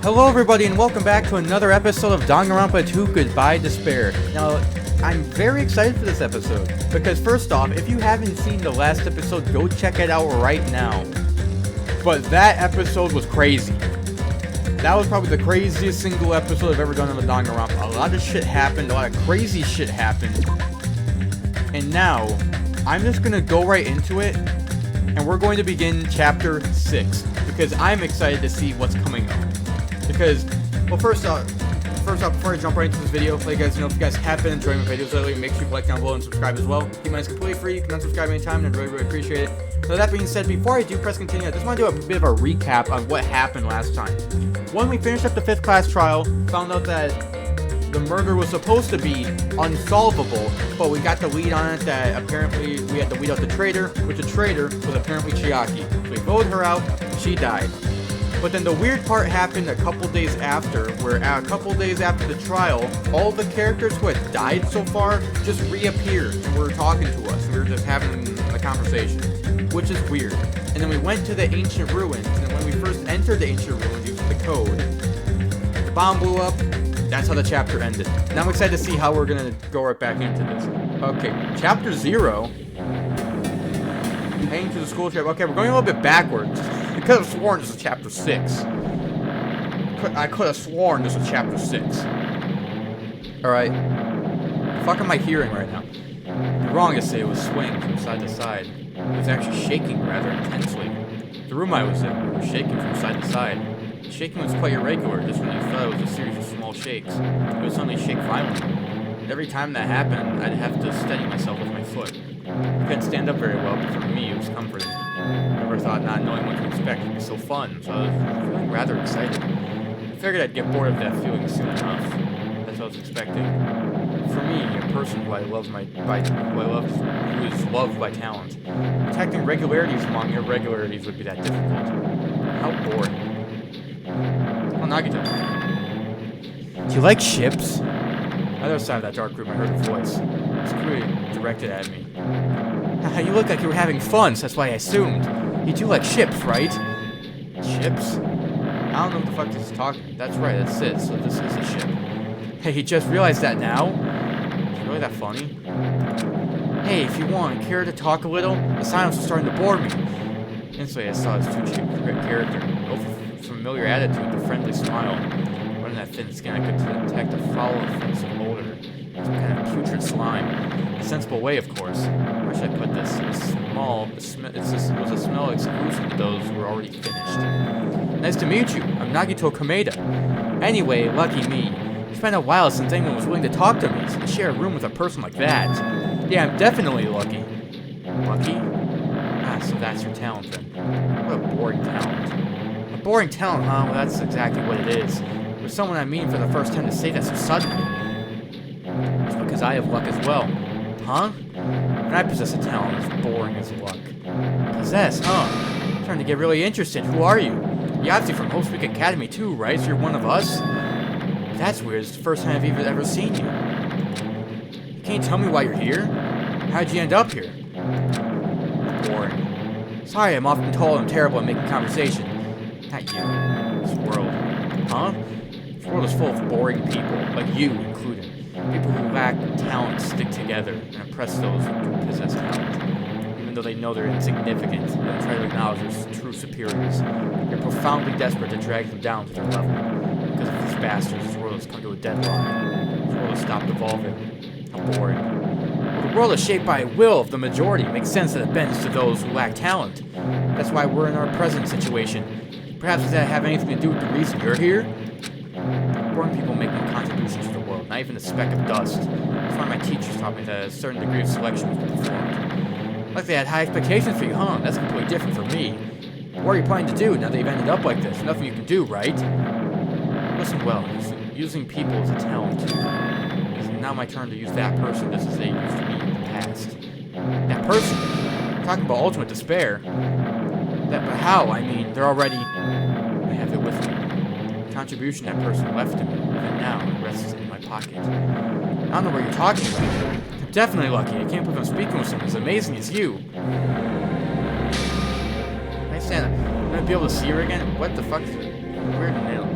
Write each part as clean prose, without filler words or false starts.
Hello everybody and welcome back to another episode of Danganronpa 2 Goodbye Despair. Now, I'm very excited for this episode, because first off, if you haven't seen the last episode, go check it out right now. But that episode was crazy. That was probably the craziest single episode I've ever done on the Danganronpa. A lot of shit happened, a lot of crazy shit happened. And now, I'm just gonna go right into it, and we're going to begin Chapter 6, because I'm excited to see what's coming up. Because, well, first off, before I jump right into this video, let you guys know if you guys have been enjoying my videos lately, make sure you like down below and subscribe as well. Keep mine completely free, you can unsubscribe anytime, and I'd really appreciate it. So that being said, before I do press continue, I just want to do a bit of a recap on what happened last time. When we finished up the 5th class trial, found out that the murder was supposed to be unsolvable, but we got the lead on it that apparently we had to weed out the traitor, which the traitor was apparently Chiaki. So we voted her out, she died. But then the weird part happened a couple days after, where a couple days after the trial, all the characters who had died so far just reappeared and were talking to us. We were just having a conversation, which is weird. And then we went to the ancient ruins, and when we first entered the ancient ruins using the code, the bomb blew up. That's how the chapter ended. Now I'm excited to see how we're gonna go right back into this. Okay, chapter 0. Heading to the school trip. Okay, we're going a little bit backwards. I could have sworn this was chapter 6. I could have sworn this was chapter 6. Alright. The fuck am I hearing right now? You're wrong to say it was swaying from side to side. It was actually shaking rather intensely. The room I was in was shaking from side to side. The shaking was quite irregular, just when you thought it was a series of small shakes. It would suddenly shake violently. And every time that happened, I'd have to steady myself with my foot. I couldn't stand up very well, but for me it was comforting. I never thought not knowing what to expect would be so fun, so I was feeling rather excited. I figured I'd get bored of that feeling soon enough. That's what I was expecting. For me, a person who is loved by talent, detecting regularities among irregularities would be that difficult. How boring. Oh, Nagito. Do you like ships? On the other side of that dark room, I heard a voice. It was clearly directed at me. You look like you were having fun, so that's why I assumed. You do like ships, right? Ships? I don't know what the fuck this is talking. That's right, that's it. So this is a ship. Hey, you just realized that now? Is it really that funny? Hey, if you want, care to talk a little? The silence was starting to bore me. Instantly, I saw his two-cheeked character. No familiar attitude, the friendly smile. Running that thin skin, I could detect a foul offensive odor. Some kind of putrid slime. A sensible way, of course. How should I put this? It was small. It was a smell exclusive to those who were already finished. Nice to meet you. I'm Nagito Kameda. Anyway, lucky me. It's been a while since anyone was willing to talk to me, so to share a room with a person like that. Yeah, I'm definitely lucky. Lucky? Ah, so that's your talent then. What a boring talent. A boring talent, huh? Well, that's exactly what it is. With someone I meet for the first time to say that so suddenly. It's because I have luck as well. Huh? And I possess a talent as boring as luck. Possess, huh? I'm starting to get really interested. Who are you? You're obviously from Hope Speak Academy too, right? So you're one of us? That's weird. It's the first time I've ever seen you. Can you tell me why you're here? How'd you end up here? Boring. Sorry, I'm often told I'm terrible at making conversation. Not you. This world. Huh? This world is full of boring people, like you included. People who lack talent stick together and oppress those who do possess talent. Even though they know they're insignificant, they don't try to acknowledge their true superiors. They're profoundly desperate to drag them down to their level. Because of these bastards, this world has come to a deadlock. This world has stopped evolving. How boring. Well, the world is shaped by will of the majority. It makes sense that it bends to those who lack talent. That's why we're in our present situation. Perhaps does that have anything to do with the reason you're here? Boring people make no contributions to the world, not even a speck of dust. That's why my teachers taught me that a certain degree of selection was performed. Like they had high expectations for you, huh? That's completely different from me. What are you planning to do now that you've ended up like this? Nothing you can do, right? Listen well, using people is a talent. It's now my turn to use that person just as they used me in the past. That person? I'm talking about ultimate despair. But how? I mean, they're already... I have it with me. The contribution that person left to me, and now it rests in my pocket. I don't know what you're talking about. I'm definitely lucky. I can't believe I'm speaking with someone as amazing as you. Can I stand up? I'm gonna be able to see her again? What the fuck is it? Weird nail.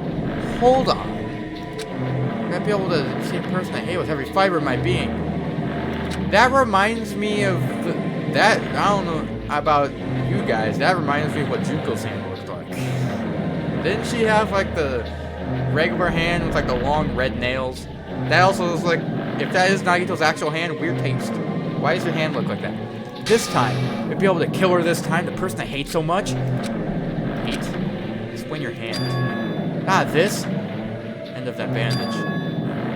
hold on. I gotta be able to see a person I hate with every fiber of my being. That reminds me of that. I don't know about you guys. That reminds me of what Junko's hand looked like. Didn't she have like the regular hand with like the long red nails? That also looks like, if that is Nagito's actual hand, weird taste. Why does her hand look like that? This time, you'd be able to kill her this time, the person I hate so much. Hate? Explain your hand. Ah, this? End of that bandage.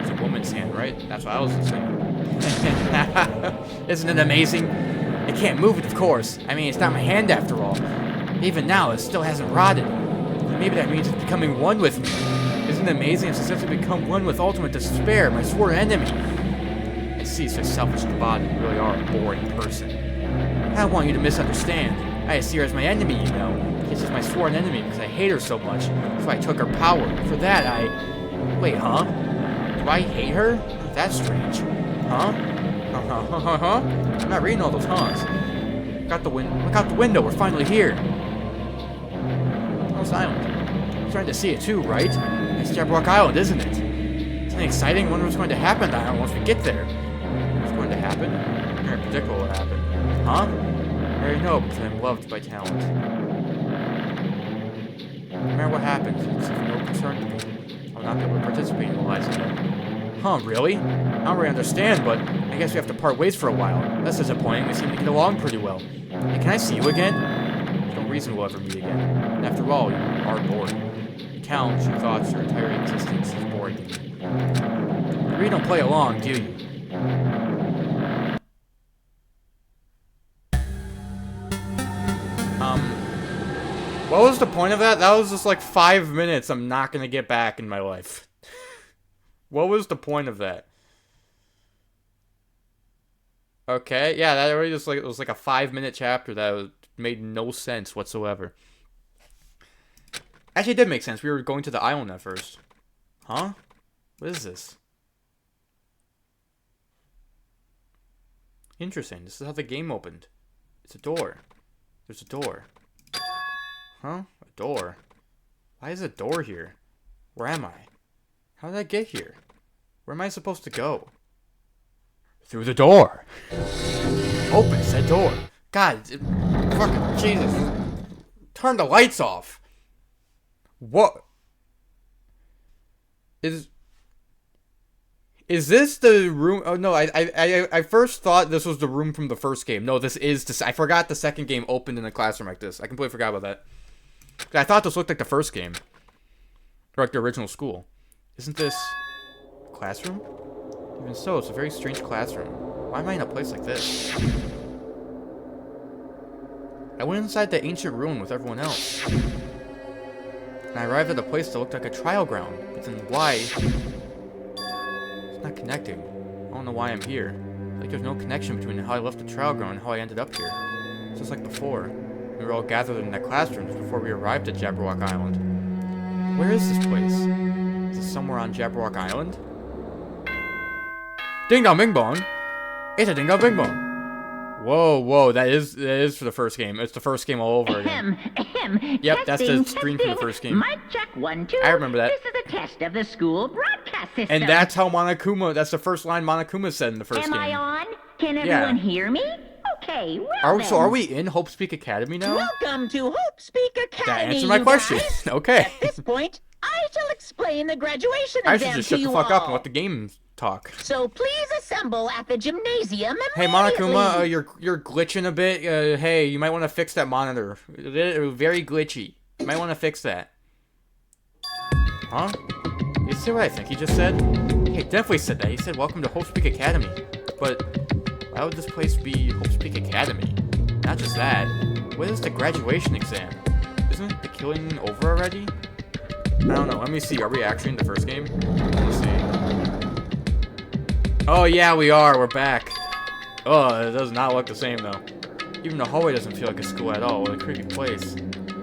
It's a woman's hand, right? That's what I was saying. Isn't it amazing? I can't move it, of course. I mean, it's not my hand after all. Even now, it still hasn't rotted. Maybe that means it's becoming one with me. Isn't it amazing? It's essentially become one with ultimate despair, my sworn enemy. I see, so selfish and body. You really are a boring person. I don't want you to misunderstand. I see her as my enemy, you know. She's just my sworn enemy because I hate her so much. So I took her power. For that, I... Wait, huh? Do I hate her? That's strange. Huh? I'm not reading all those huhs. Look out the window. We're finally here. House Island. I'm trying to see it too, right? It's Jabberwock Island, isn't it? Isn't it exciting? I wonder what's going to happen to the island once we get there. What's going to happen? I can't predict what will happen. Huh? I already know because I'm loved by talent. No matter what happens, it's of no concern to me. I'll not be able to participate in the lives of them. Huh, really? I don't really understand, but I guess we have to part ways for a while. That's disappointing. We seem to get along pretty well. Hey, can I see you again? There's no reason we'll ever meet again. And after all, you are bored. Count your thoughts, your entire existence is boring to me. You really don't play along, do you? What was the point of that? That was just like 5 minutes I'm not gonna get back in my life. What was the point of that? Okay, yeah, that already just like, it was like a 5-minute chapter that made no sense whatsoever. Actually, it did make sense. We were going to the island at first. Huh? What is this? Interesting. This is how the game opened. It's a door. There's a door. Huh? A door? Why is a door here? Where am I? How did I get here? Where am I supposed to go? Through the door. Open said door. God, fucking Jesus. Turn the lights off. What? Is this the room? Oh no, I first thought this was the room from the first game. No, this is I forgot the second game opened in a classroom like this. I completely forgot about that. I thought this looked like the first game. Or like the original school. Isn't this a classroom? Even so, it's a very strange classroom. Why am I in a place like this? I went inside the ancient ruin with everyone else. And I arrived at a place that looked like a trial ground. But then why? It's not connecting. I don't know why I'm here. Like there's no connection between how I left the trial ground and how I ended up here. It's just like before. We were all gathered in that classroom just before we arrived at Jabberwock Island. Where is this place? Is it somewhere on Jabberwock Island? Ding dong bing bong! It's a ding dong bing bong! Whoa, that is for the first game. It's the first game all over again. Yep, that's the screen from the first game. Mic check 1, 2. I remember that. This is a test of the school broadcast system. And that's how Monokuma, that's the first line Monokuma said in the first game. Am I on? Can everyone hear me? Okay, well then. So are we in Hope Speak Academy now? Welcome to Hope Speak Academy, That answered my question. guys. Okay. At this point, I shall explain the graduation I exam should just to shut the you fuck up and all. let the game talk. So please assemble at the gymnasium Hey immediately. Monokuma, you're glitching a bit. Hey, you might want to fix that monitor. It's very glitchy. You might want to fix that. Huh? You see what I think he just said? He definitely said that. He said, welcome to Hope Speak Academy. But why would this place be Hope Speak Academy? Not just that. What is the graduation exam? Isn't the killing over already? I don't know. Let me see. Are we actually in the first game? Let me see. Oh, yeah, we are. We're back. Oh, it does not look the same, though. Even the hallway doesn't feel like a school at all. What a creepy place.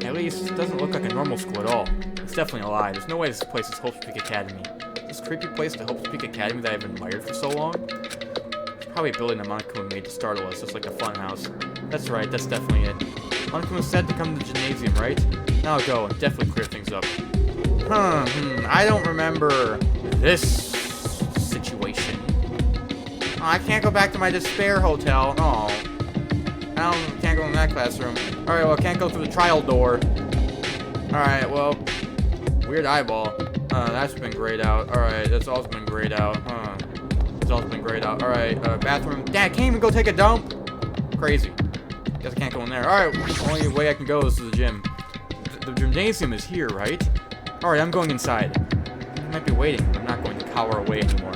At least, it doesn't look like a normal school at all. It's definitely a lie. There's no way this place is Hope Speak Academy. This creepy place, the Hope Speak Academy that I've admired for so long? It's probably a building that Monokuma made to startle us, just like the funhouse. That's right, that's definitely it. Monokuma said to come to the gymnasium, right? Now go and definitely clear things up. I don't remember this situation. Oh, I can't go back to my despair hotel. Oh. Can't go in that classroom. Alright, well, I can't go through the trial door. Alright, well, weird eyeball. That's been grayed out. Alright, that's also been grayed out. It's also been grayed out. Alright, bathroom. Dad, can't even go take a dump? Crazy. Guess I can't go in there. Alright, only way I can go is to the gym. The gymnasium is here, right? Alright, I'm going inside. I might be waiting, but I'm not going to cower away anymore.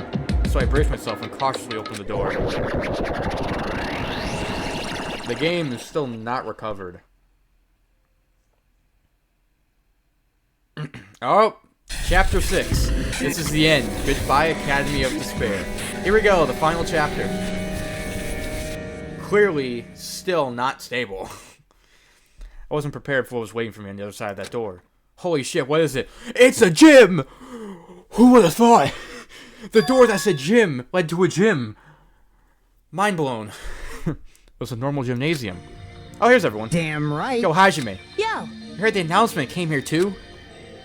So I brace myself and cautiously open the door. The game is still not recovered. Oh, Chapter 6. This is the end. Goodbye, Academy of Despair. Here we go, the final chapter. Clearly, still not stable. I wasn't prepared for what was waiting for me on the other side of that door. Holy shit, what is it? It's a gym! Who would have thought? The door that said gym led to a gym. Mind blown. It was a normal gymnasium. Oh, here's everyone. Damn right. Yo, Hajime. Yo. You heard the announcement came here too?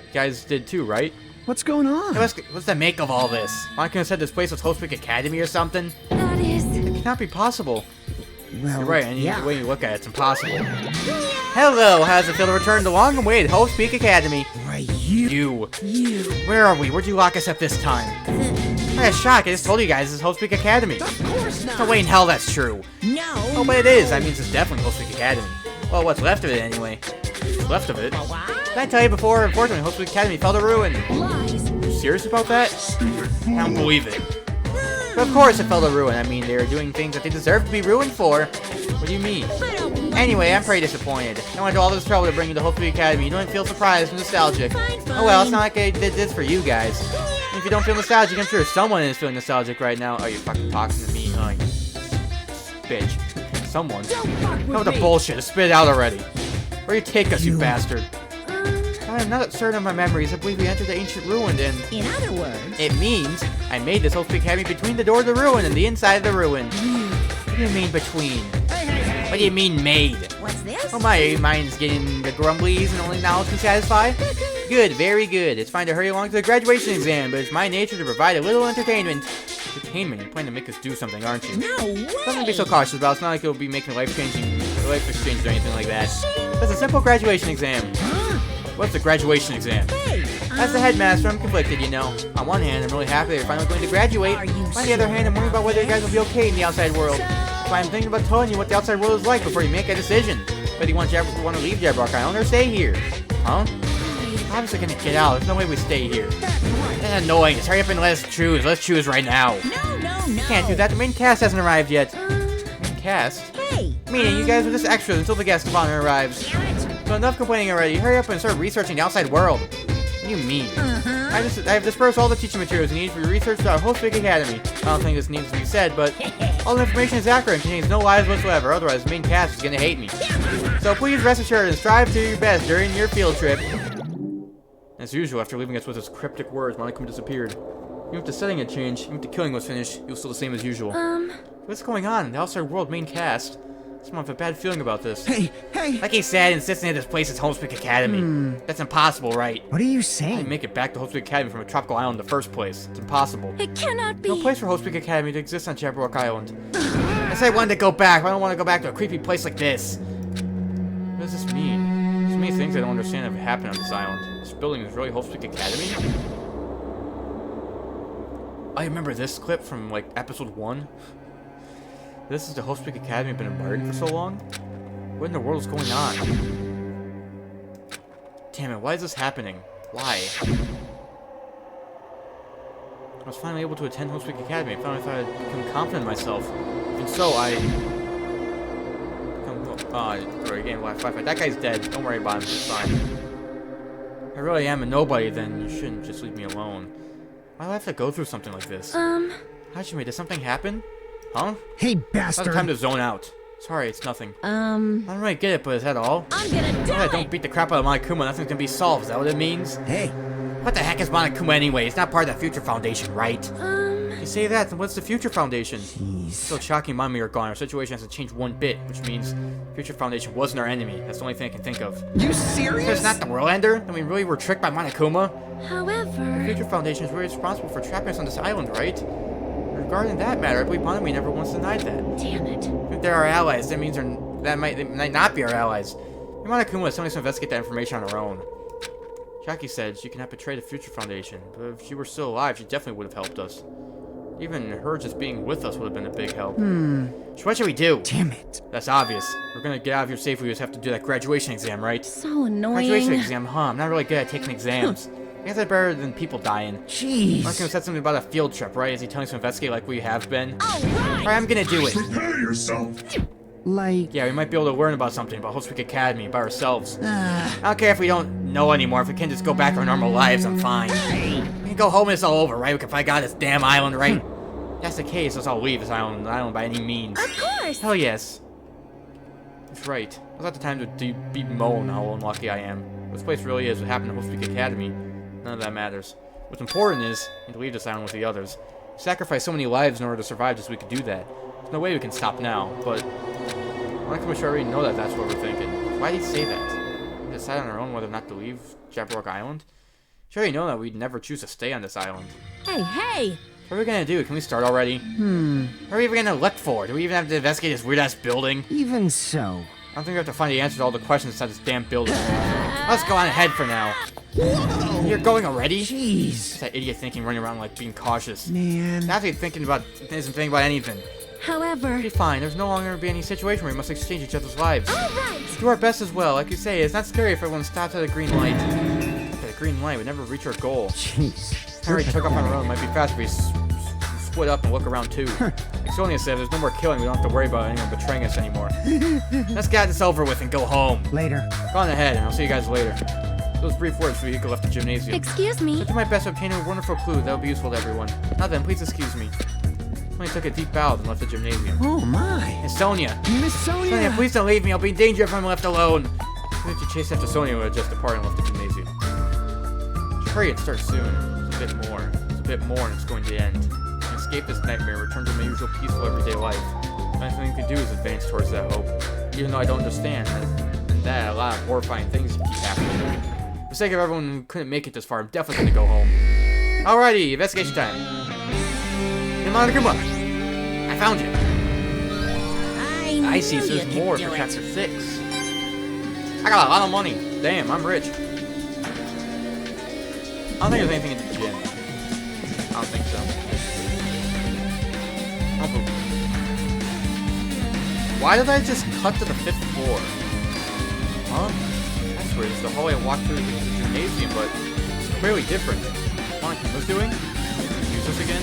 You guys did too, right? What's going on? Hey, what's the make of all this? I could have said this place was Host Week Academy or something. That is... It cannot be possible. Well, You're right, and yeah. the way you look at it, it's impossible. Hello, how's it feel to return to the long-awaited Host Peak Academy? Why, you. Where are we? Where'd you lock us up this time? I got shocked. I just told you guys this is Host Peak Academy. Of course not. No way in hell that's true. No. Oh, but it is. That means it's definitely Host Peak Academy. Well, what's left of it anyway? What's left of it? Did I tell you before? Unfortunately, Host Peak Academy fell to ruin. Lies. You serious about that? I don't believe it. But of course it fell to ruin. I mean, they were doing things that they deserve to be ruined for. What do you mean? Anyway, I'm pretty disappointed. I went to all this trouble to bring you to Host Peak Academy. You don't feel surprised and nostalgic. Oh well, it's not like I did this for you guys. And if you don't feel nostalgic, I'm sure someone is feeling nostalgic right now. Oh, you're fucking talking to me. Oh, you bitch. Someone. Come with the bullshit. Just spit it out already. Where you take us, you bastard? I'm not certain of my memories. I believe we entered the ancient ruin and... In other words... It means I made this Host Peak Academy between the door of the ruin and the inside of the ruin. What do you mean between? What do you mean made? What's this? Oh my mind's getting the grumblies and only knowledge can satisfy. Good, very good. It's fine to hurry along to the graduation exam, but it's my nature to provide a little entertainment. Entertainment? You're planning to make us do something, aren't you? No way! Don't be so cautious about it. It's not like you'll be making life exchanges or anything like that. That's a simple graduation exam. What's the graduation exam? Hey! As the headmaster, I'm conflicted, you know. On one hand, I'm really happy that you're finally going to graduate. Are you On the other hand, I'm worried about whether you guys will be okay in the outside world. That's why I'm thinking about telling you what the outside world is like before you make a decision. Whether you want to leave Jabberwock Island or stay here. Huh? I'm obviously gonna get out. There's no way we stay here. That's annoying. Just hurry up and let us choose. Let's choose right now. No. Can't do that. The main cast hasn't arrived yet. Main cast? Hey! Meaning, you guys are just extras until the guest of honor arrives. So enough complaining already. Hurry up and start researching the outside world. What do you mean? I have dispersed all the teaching materials you need for your research to our Host Peak Academy. I don't think this needs to be said, but all the information is accurate and contains no lies whatsoever. Otherwise, the main cast is gonna hate me. So please rest assured and strive to do your best during your field trip. As usual, after leaving us with his cryptic words, Monicum disappeared. Even if the setting had changed, even if the killing was finished, he was still the same as usual. What's going on? The outside world main cast. Someone have a bad feeling about this. Hey! Like he said, insisting that this place is Host Peak Academy. That's impossible, right? What are you I saying? didn't make it back to Host Peak Academy from a tropical island in the first place. It's impossible. It cannot be. No place for Host Peak Academy to exist on Jabberwock Island. I said I wanted to go back, but I don't want to go back to a creepy place like this. What does this mean? There's many things I don't understand have happened on this island. This building is really Host Peak Academy? I remember this clip from, like, episode 1. This is the Host Peak Academy I've been admiring for so long? What in the world is going on? Damn it, why is this happening? Why? I was finally able to attend Host Peak Academy. I finally thought I'd become confident in myself. And so that guy's dead. Don't worry about him. It's fine. If I really am a nobody, then you shouldn't just leave me alone. Why do I have to go through something like this? Hajime, did something happen? Huh? Hey, It's bastard! not time to zone out. Sorry, it's nothing. I don't really get it, but is that all? I'm gonna do Yeah, it! don't beat the crap out of Monokuma. Nothing's gonna be solved. Is that what it means? Hey! What the heck is Monokuma anyway? It's not part of the Future Foundation, right? You say that, then what's the Future Foundation? Jeez. So Chucky and Mommy are gone. Our situation hasn't changed one bit, which means Future Foundation wasn't our enemy. That's the only thing I can think of. You If serious? it's not the World Ender, then we really were tricked by Monokuma. However... Future Foundation is really responsible for trapping us on this island, right? Regarding that matter, I believe Monami never once denied that. Damn it. If they're our allies, that means they might not be our allies. Maybe Monokuma is somebody to investigate that information on her own. Chucky said she cannot betray the Future Foundation, but if she were still alive, she definitely would have helped us. Even her just being with us would have been a big help. So what should we do? Damn it. That's obvious. We're gonna get out of here safely. We just have to do that graduation exam, right? So annoying. Graduation exam, huh? I'm not really good at taking exams. I guess that's better than people dying. Jeez. Monokuma said something about a field trip, right? Is he telling us to investigate like we have been? Alright. Alright, I'm gonna do it. Prepare yourself. Like... Yeah, we might be able to learn about something about Hope's Peak Academy by ourselves. I don't care if we don't know anymore. If we can just go back to our normal lives, I'm fine. We can go home and it's all over, right? We can find out this damn island, right? If that's the case, let's all leave this island by any means. Of course. Hell yes. That's right. Now's not the time to bemoan how unlucky I am. This place really is what happened to Hope's Peak Academy. None of that matters. What's important is to leave this island with the others. We sacrificed so many lives in order to survive just so we could do that. There's no way we can stop now, but Monokuma should already know that that's what we're thinking. Why did he say that? We decide on our own whether or not to leave Jabberwock Island? Should already know that we'd never choose to stay on this island. Hey, hey. What are we gonna do? Can we start already? What are we even gonna look for? Do we even have to investigate this weird-ass building? Even so. I don't think we have to find the answer to all the questions inside this damn building. Let's go on ahead for now. You're going already? Jeez. What's that idiot thinking, running around like being cautious? Man. That's what he's thinking about, isn't thinking about anything. However... It'll be fine. There's no longer gonna be any situation where we must exchange each other's lives. Alright. Do our best as well. Like you say, it's not scary if everyone stops at a green light. At a green light, we never reach our goal. Jeez. I already took off on our own. It might be faster if we split up and look around too. Like Sonia said, if there's no more killing, we don't have to worry about anyone betraying us anymore. Let's get this over with and go home. Later. Go on ahead, and I'll see you guys later. Those brief words before you left the gymnasium. Excuse me. I'll do my best to obtain a wonderful clue that will be useful to everyone. Now then, please excuse me. Sonia took a deep bow and left the gymnasium. Oh my. And Sonia. Miss Sonia. Sonia, please don't leave me. I'll be in danger if I'm left alone. We have to chase after Sonia who had just departed and left the gymnasium. Hurry, it starts soon. It's a bit more. It's a bit more and it's going to end. I escape this nightmare, return to my usual peaceful everyday life. The only thing we can do is advance towards that hope. Even though I don't understand that a lot of horrifying things keep happening. For the sake of everyone who couldn't make it this far, I'm definitely gonna go home. Alrighty, investigation time. Hey, Monokuma! I found you! I see, so there's more for chapter 6. I got a lot of money. Damn, I'm rich. I don't think there's anything in the gym. I don't think so. Why did I just cut to the 5th floor? Huh? That's weird. It's the hallway I walked through to the gymnasium, but it's clearly different. Monokuma's doing? Use this again?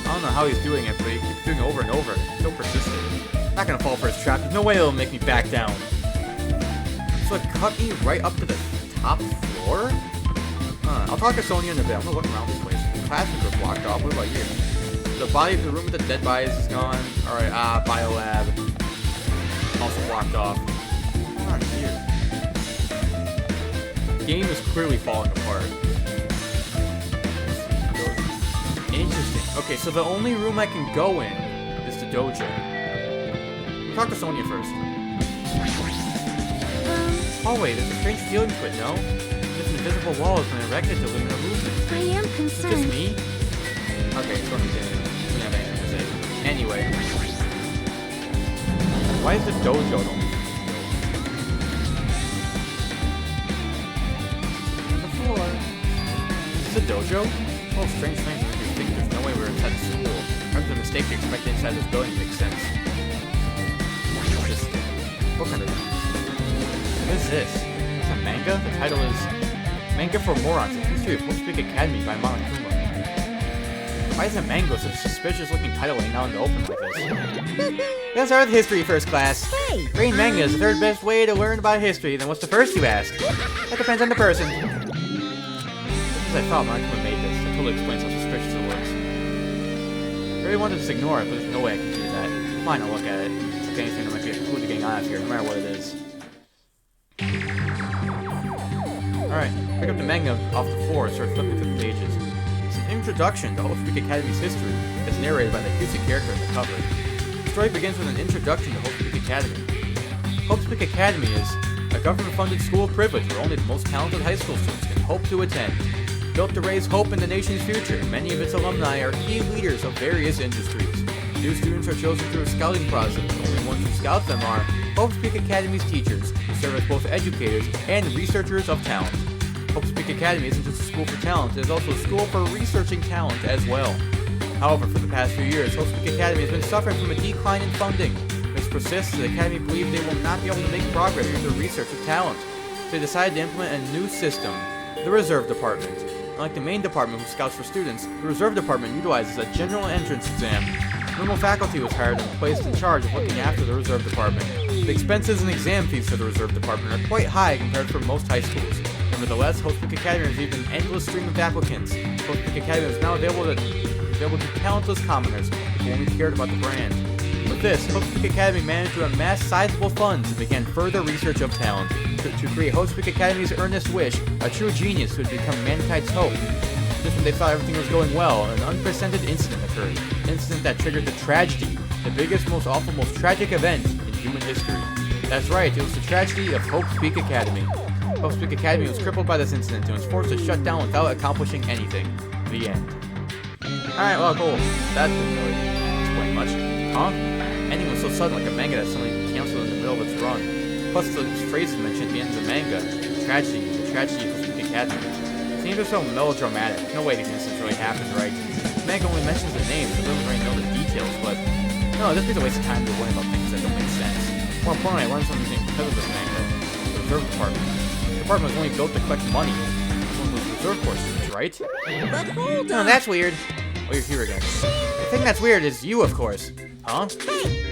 I don't know how he's doing it, but he keeps doing it over and over. It's so persistent. I'm not gonna fall for his trap. There's no way it'll make me back down. So it cut me right up to the top floor? I'll talk to Sonia in a bit. I'm gonna look around this place. The classrooms are blocked off. What about here? The body of the room with the dead bodies is gone. Alright, biolab. Also blocked off. What's on here? The game is clearly falling apart. Interesting. Okay, so the only room I can go in is the dojo. We'll talk to Sonia first. Oh wait, there's a strange feeling to it, no? This invisible wall has been erected to limit our movement. I am Is it just concerned. me? Okay, Sonia didn't have anything to say. Anyway. Why is the dojo on the floor? Is this a dojo? Oh, strange things make me think there's no way we're inside the school. Perhaps the mistake to expect inside this building makes sense. What's this? What kind of... What is this? It's a manga? The title is Manga for Morons, The History of Hope's Peak Academy by Monokuma. Why is a manga such a suspicious looking title laying out in the open like this? Let's start with history first, class. Hey. Reading manga is the third best way to learn about history. Then what's the first, you ask? That depends on the person. As I thought, Monokuma made this. It totally explains how suspicious it looks. I really wanted to just ignore it, but there's no way I can do that. Fine, I'll look at it. It's like anything that might be a clue to getting out of here, no matter what it is. Alright, pick up the manga off the floor and start flipping through the pages. It's an Introduction to Hope Peak Academy's history is narrated by the acoustic character in the cover. The story begins with an introduction to Hope Peak Academy. Hope Peak Academy is a government-funded school of privilege where only the most talented high school students can hope to attend. Built to raise hope in the nation's future, many of its alumni are key leaders of various industries. New students are chosen through a scouting process. The only ones who scout them are Hope Peak Academy's teachers, who serve as both educators and researchers of talent. Hope Peak Academy isn't just a school for talent, it is also a school for researching talent as well. However, for the past few years, Hope Peak Academy has been suffering from a decline in funding. This persists, the Academy believes they will not be able to make progress with their research of talent. So they decided to implement a new system, the Reserve Department. Unlike the main department who scouts for students, the Reserve Department utilizes a general entrance exam. Normal faculty was hired and placed in charge of looking after the Reserve Department. The expenses and exam fees for the Reserve Department are quite high compared to most high schools. Nevertheless, Hope Peak Academy received an endless stream of applicants. Hope Peak Academy is now available to talentless commoners who only cared about the brand. With this, Hope Peak Academy managed to amass sizable funds and began further research of talent. To create Hope Peak Academy's earnest wish, a true genius who would become mankind's hope. Just when they thought everything was going well, an unprecedented incident occurred. An incident that triggered the tragedy, the biggest, most awful, most tragic event in human history. That's right, it was the tragedy of Hope Peak Academy. Hope Peak Academy was crippled by this incident and was forced to shut down without accomplishing anything. The end. Alright, well, cool. That didn't really explain much. Huh? Ending was so sudden, like a manga that suddenly canceled in the middle of its run. Plus, the phrases mentioned at the end of the manga, the tragedy of Hope Peak Academy. Seems are so melodramatic. No way these incidents really happened, right? The manga only mentions the names, it doesn't really know the details, but no, this is a waste of time to worry about things that don't make sense. More importantly, I learned something because of this manga. The Reserve Department. The department was only built to collect money. It's one of those Reserve Corps students, right? But hold No, on. that's weird. Oh, you're here again. The thing that's weird is you, of course. Huh?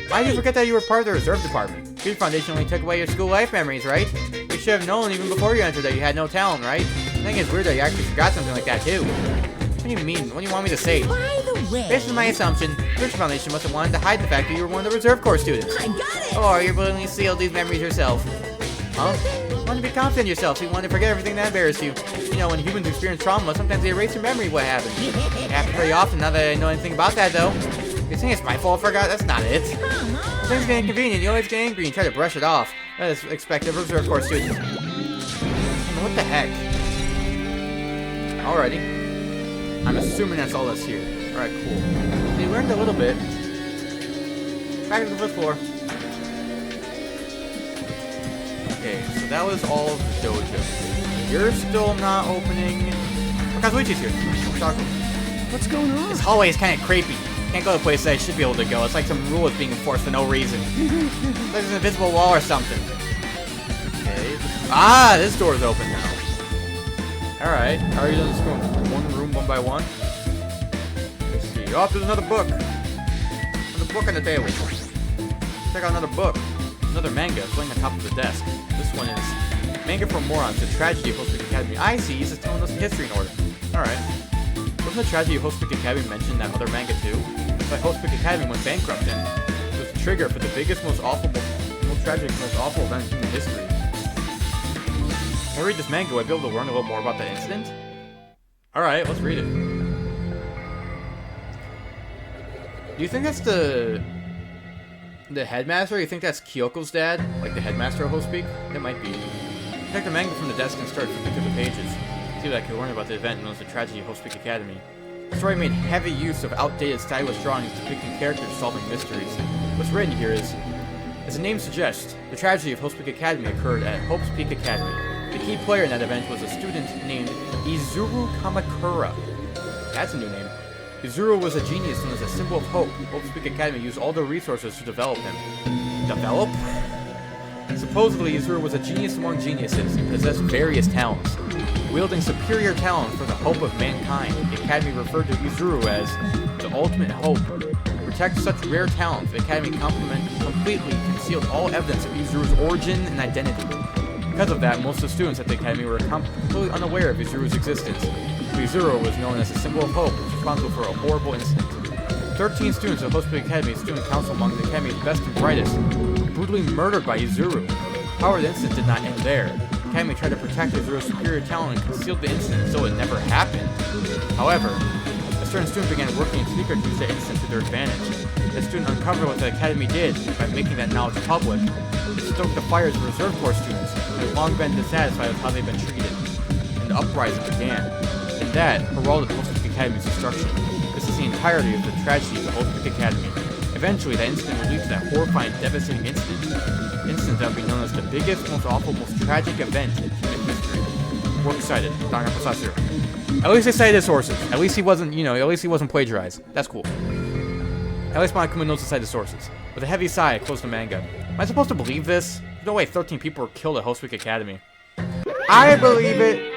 Why did you forget that you were part of the Reserve Department? Good Foundation only took away your school life memories, right? You should have known even before you entered that you had no talent, right? I think it's weird that you actually forgot something like that, too. What do you mean? What do you want me to say? By the way, Based on my assumption, Good Foundation must have wanted to hide the fact that you were one of the Reserve Corps students. I got it. Or you're willingly sealed these memories yourself. Huh? You want to be confident in yourself, so you want to forget everything that embarrassed you. You know, when humans experience trauma, sometimes they erase your memory of what happened. It happens very often now that I know anything about that, though. You're saying it's my fault I forgot? That's not it. Come on. Things get inconvenient, you always get angry and try to brush it off. That is expected of Reserve Corps students. What the heck? Alrighty. I'm assuming that's all that's here. Alright, cool. We learned a little bit. Back to the first floor. Okay, so that was all of the dojo. You're still not opening... Oh, Kazuichi's here. Chocolate. What's going on? This hallway is kind of creepy. Can't go to places I should be able to go. It's like some rule is being enforced for no reason. There's an invisible wall or something. Okay. Ah, this door's open now. Alright. How are you just going one room, one by one? Let's see. Oh, there's another book. Another book on the table. Check out another book. Another manga laying on top of the desk. This one is Manga for Morons, The Tragedy of Hope Peak Academy. I see, he's just telling us the history in order. Alright. Wasn't the tragedy of Hope Peak Academy mentioned in that other manga too? But Hope Peak Academy went bankrupt and it was the trigger for the biggest, most awful, most tragic, most awful event in human history. If I read this manga, would I be able to learn a little more about that incident? Alright, let's read it. Do you think that's the headmaster? You think that's Kyoko's dad? Like the headmaster of Hope Peak? It might be. I took the manga from the desk and started flipping through the pages. See what I could learn about the event known as the tragedy of Hope Peak Academy. The story made heavy use of outdated stylish drawings depicting characters solving mysteries. What's written here is, as the name suggests, the tragedy of Hope Peak Academy occurred at Hope Peak Academy. The key player in that event was a student named Izuru Kamakura. That's a new name. Izuru was a genius known as a symbol of hope. Hope Peak Academy used all their resources to develop him. Develop? Supposedly, Izuru was a genius among geniuses and possessed various talents. Wielding superior talent for the hope of mankind, the Academy referred to Izuru as the ultimate hope. To protect such rare talent, the Academy completely concealed all evidence of Izuru's origin and identity. Because of that, most of the students at the Academy were completely unaware of Izuru's existence. Izuru was known as a symbol of hope, responsible for a horrible incident. 13 students of Hope Peak Academy, Student Council among the Academy's best and brightest, were brutally murdered by Izuru. However, the incident did not end there. The Academy tried to protect Izuru's superior talent and concealed the incident so it never happened. However, certain student began working in secret to use the incident to their advantage. The student uncovered what the academy did by making that knowledge public. It stoked the fires of reserve corps students who had long been dissatisfied with how they've been treated. And the uprising began. And that heralded the Host Academy's destruction. This is the entirety of the tragedy of the Host Academy. Eventually, that incident would lead to that horrifying, devastating incident that would be known as the biggest, most awful, most tragic event in human history. Works cited. Danganronpa 0. At least they cited his sources. At least he wasn't, at least he wasn't plagiarized. That's cool. At least Monokuma knows to cite his sources. With a heavy sigh, I closed the manga. Am I supposed to believe this? There's no way 13 people were killed at Host Academy. I believe it.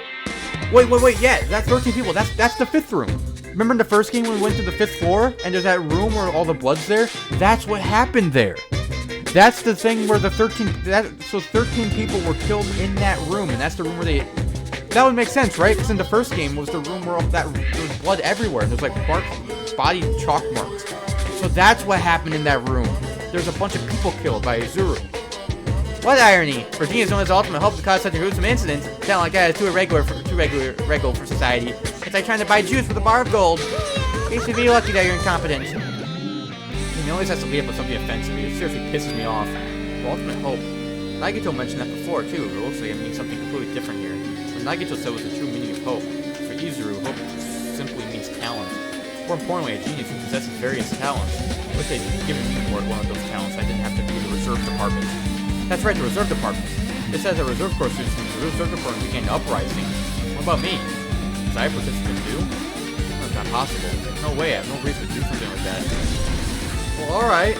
Wait, yeah, that's 13 people. That's the 5th room. Remember in the first game when we went to the 5th floor and there's that room where all the blood's there? That's what happened there. That's the thing where the 13 people were killed in that room, and that's the room where that would make sense, right? Because in the first game was the room where there was blood everywhere. There's like body chalk marks. So that's what happened in that room. There's a bunch of people killed by Izuru. What irony! Virginia's known as the ultimate hope to cause such a gruesome incident. Sound like that is too regular for society. It's like trying to buy juice with a bar of gold. You should be lucky that you're incompetent. He always has to lead up with something offensive. It seriously pisses me off. For ultimate hope. Nagito mentioned that before too, but it looks like it means something completely different here. What Nagito said was the true meaning of hope. For Izuru, hope simply means talent. More importantly, a genius who possesses various talents. I wish they'd given me one of those talents. I didn't have to be in the reserve department. That's right, the reserve department. It says that reserve corps students in the reserve department began uprising. What about me? Was I a participant too? That's not possible. No way, I have no reason to do something like that. Well, alright.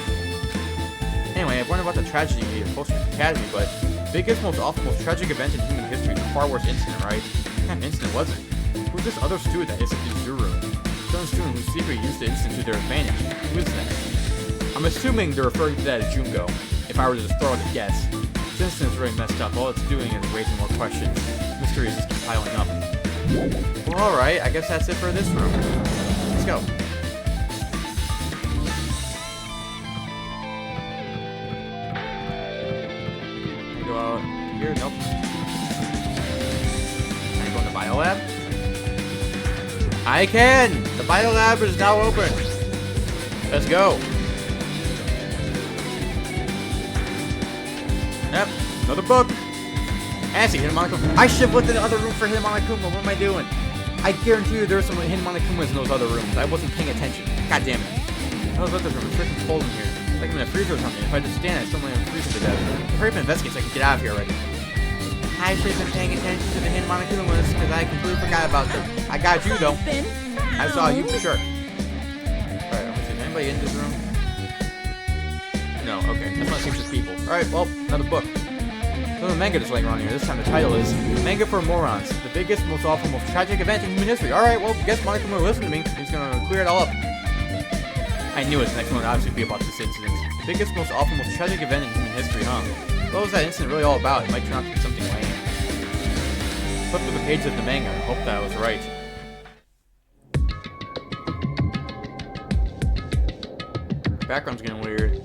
Anyway, I've learned about the tragedy of Host Academy, but biggest, most awful, most tragic event in human history is a far worse incident, right? What kind of incident was it? Who's this other student that isn't Izuru? Some student who secretly used the incident to their advantage. Who is that? I'm assuming they're referring to that as Jungo, if I were to just throw out a guess. This incident is really messed up. All it's doing is raising more questions. Mysteries just keep piling up. Well, alright, I guess that's it for this room. Let's go. Can I go out here? Nope. Can I go in the biolab? I can! The biolab is now open. Let's go. Yep, another book. I see Hinamana-kuma. I should have looked in the other room for Hinamana-kuma. What am I doing? I guarantee you there's some Hinamana-kumas in those other rooms. I wasn't paying attention. God damn it. I was looking for a freaking cold in here. It's like I'm in a freezer or something. If I just stand, I still might freeze to death. Hurry up and investigate so I can get out of here already. I should have been paying attention to the Hinamana-kumas because I completely forgot about them. I got you though. I saw you for sure. Alright, is anybody in this room? No, okay. That's not seems just people. Alright, well, another book. Another manga just laying around here. This time the title is Manga for Morons. The biggest, most awful, most tragic event in human history. Alright, well, guess Monokuma will listen to me. He's gonna clear it all up. I knew his next one would obviously be about this incident. The biggest, most awful, most tragic event in human history, huh? What was that incident really all about? It might turn out to be something lame. Flip through the pages of the manga. I hope that I was right. Background's getting weird.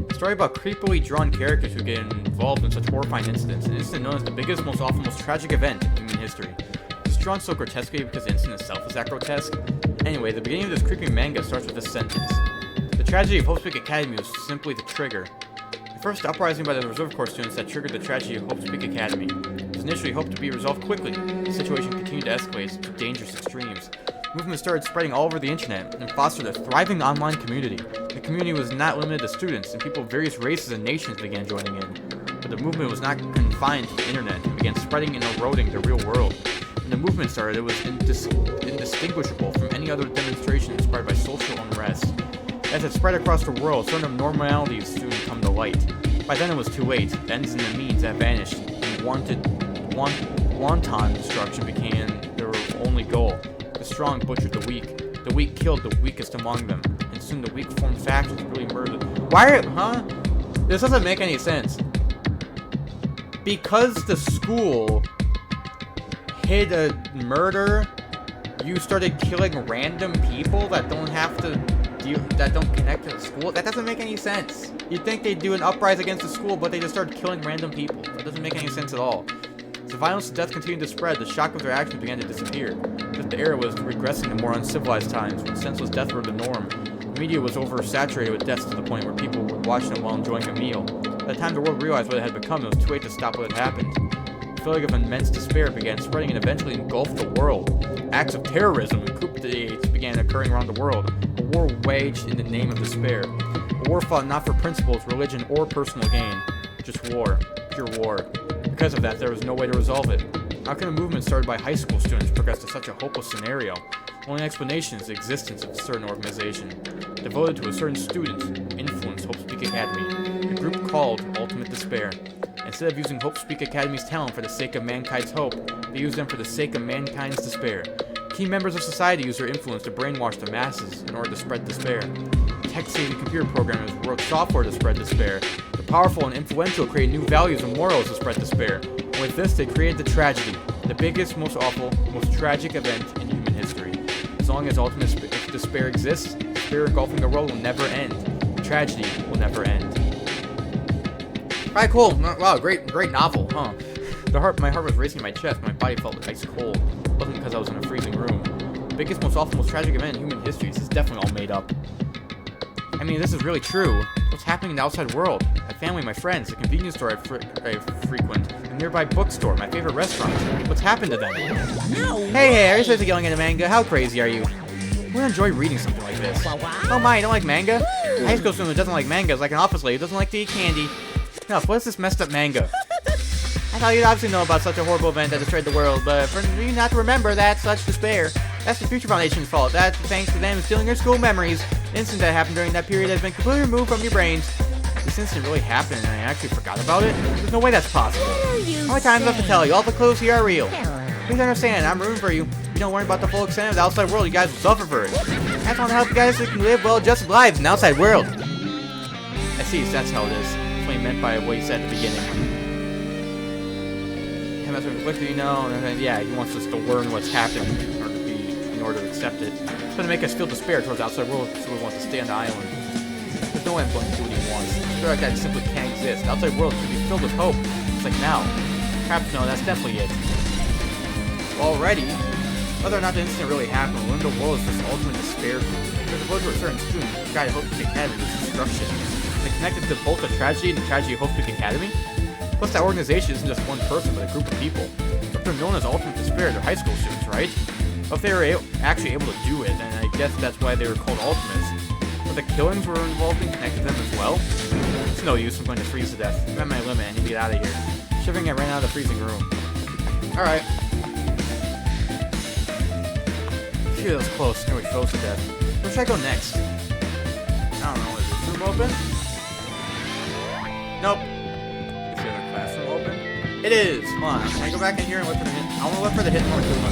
A story about creepily drawn characters who get involved in such horrifying incidents. An incident known as the biggest, most awful, most tragic event in human history. It's drawn so grotesquely because the incident itself is that grotesque. Anyway, the beginning of this creepy manga starts with this sentence. The tragedy of Hope Speak Academy was simply the trigger. The first uprising by the Reserve Corps students that triggered the tragedy of Hope Speak Academy. It was initially hoped to be resolved quickly. The situation continued to escalate to dangerous extremes. The movement started spreading all over the internet and fostered a thriving online community. The community was not limited to students, and people of various races and nations began joining in. But the movement was not confined to the internet and began spreading and eroding the real world. When the movement started, it was indistinguishable from any other demonstration inspired by social unrest. As it spread across the world, certain abnormalities soon come to light. By then it was too late. The ends and the means had vanished, and wanton destruction became their only goal. The strong butchered the weak killed the weakest among them, and soon the weak formed factions really murdered. This doesn't make any sense. Because the school hid a murder, you started killing random people that don't connect to the school? That doesn't make any sense. You'd think they'd do an uprising against the school, but they just started killing random people. That doesn't make any sense at all. As the violence and death continued to spread, the shock of their actions began to disappear. The that the era was regressing to more uncivilized times, when senseless death were the norm. The media was oversaturated with deaths to the point where people were watching them while enjoying a meal. By the time the world realized what it had become, it was too late to stop what had happened. A feeling of immense despair began spreading and eventually engulfed the world. Acts of terrorism and coup d'etats began occurring around the world. A war waged in the name of despair. A war fought not for principles, religion, or personal gain. Just war. Pure war. Because of that, there was no way to resolve it. How can a movement started by high school students progress to such a hopeless scenario? Only explanation is the existence of a certain organization, devoted to a certain student, influence Hope Speak Academy, a group called Ultimate Despair. Instead of using Hope Speak Academy's talent for the sake of mankind's hope, they use them for the sake of mankind's despair. Key members of society use their influence to brainwash the masses in order to spread despair. Tech-savvy computer programmers wrote software to spread despair. The powerful and influential create new values and morals to spread despair. And with this, they created the tragedy, the biggest, most awful, most tragic event in human history. As long as ultimate despair exists, despair engulfing the world will never end. Tragedy will never end. Alright, cool. Wow, great novel, huh? My heart was racing in my chest. My body felt ice cold. It wasn't because I was in a freezing room. The biggest, most awful, most tragic event in human history. This is definitely all made up. I mean, this is really true. What's happening in the outside world? My family, my friends, the convenience store I frequent, the nearby bookstore, my favorite restaurant. What's happened to them? No. Hey, are you supposed to be yelling at a manga? How crazy are you? We enjoy reading something like this. Oh my, you don't like manga? A high school student who doesn't like manga is like an office lady who doesn't like to eat candy. No, what is this messed up manga? I thought you'd obviously know about such a horrible event that destroyed the world, but for you not to remember that such despair, that's the Future Foundation's fault. That's thanks to them stealing your school memories. The incident that happened during that period has been completely removed from your brains. This incident really happened and I actually forgot about it? There's no way that's possible. How many times do I have to tell you? All the clues here are real. Please understand, I'm rooting for you. You don't worry about the full extent of the outside world, you guys will suffer for it. I just want to help you guys so you can live well-adjusted lives in the outside world. I see, so that's how it is. That's what he meant by what he said at the beginning. Him as a conflicted, you know, and then, yeah, he wants us to learn what's happening in order to accept it. It's going to make us feel despair towards the outside world, so we want to stay on the island. There's no way I'm going to do what he wants. I feel like that simply can't exist. The outside world should be filled with hope. It's like now. Perhaps no, that's definitely it. Already, whether or not the incident really happened, we're in the world is just ultimate despair group. They're devoted to a certain student who guide Hope Speak Academy to destruction. They connected to both the tragedy and the tragedy of Hope Speak Academy. Plus, that organization isn't just one person, but a group of people. If they're known as Ultimate Despair, they're high school students, right? If they were actually able to do it, then I guess that's why they were called Ultimates. But the killings were involved in connected them as well. It's no use, I'm going to freeze to death. I'm at my limit, I need to get out of here. Shivering, I ran out of the freezing room. Alright. Phew, that was close. Nearly froze to death. Where should I go next? I don't know. Is this room open? Nope. Is the other classroom open? It is! Hold on. Can I go back in here and look for the hidden? I want to look for the hidden Monokuma.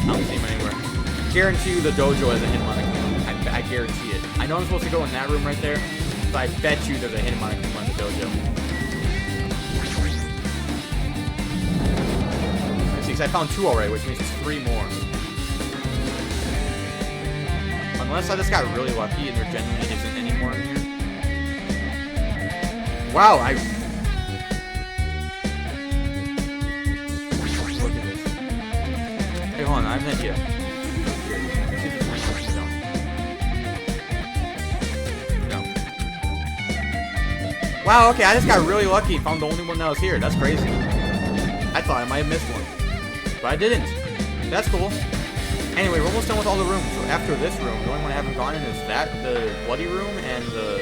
I don't see him anywhere. Guarantee you the dojo has a hidden Monokuma. I guarantee it. I know I'm supposed to go in that room right there, but I bet you there's a hidden Monokuma in the dojo. Let's see, 'cause I found 2 already, which means there's 3 more. Unless I just got really lucky and there genuinely isn't any more in here. Wow, look at this. Hey, hold on, I have an idea. Wow, okay, I just got really lucky and found the only one that was here. That's crazy. I thought I might have missed one. But I didn't. That's cool. Anyway, we're almost done with all the rooms. So after this room, the only one I haven't gone in is that, the bloody room, and the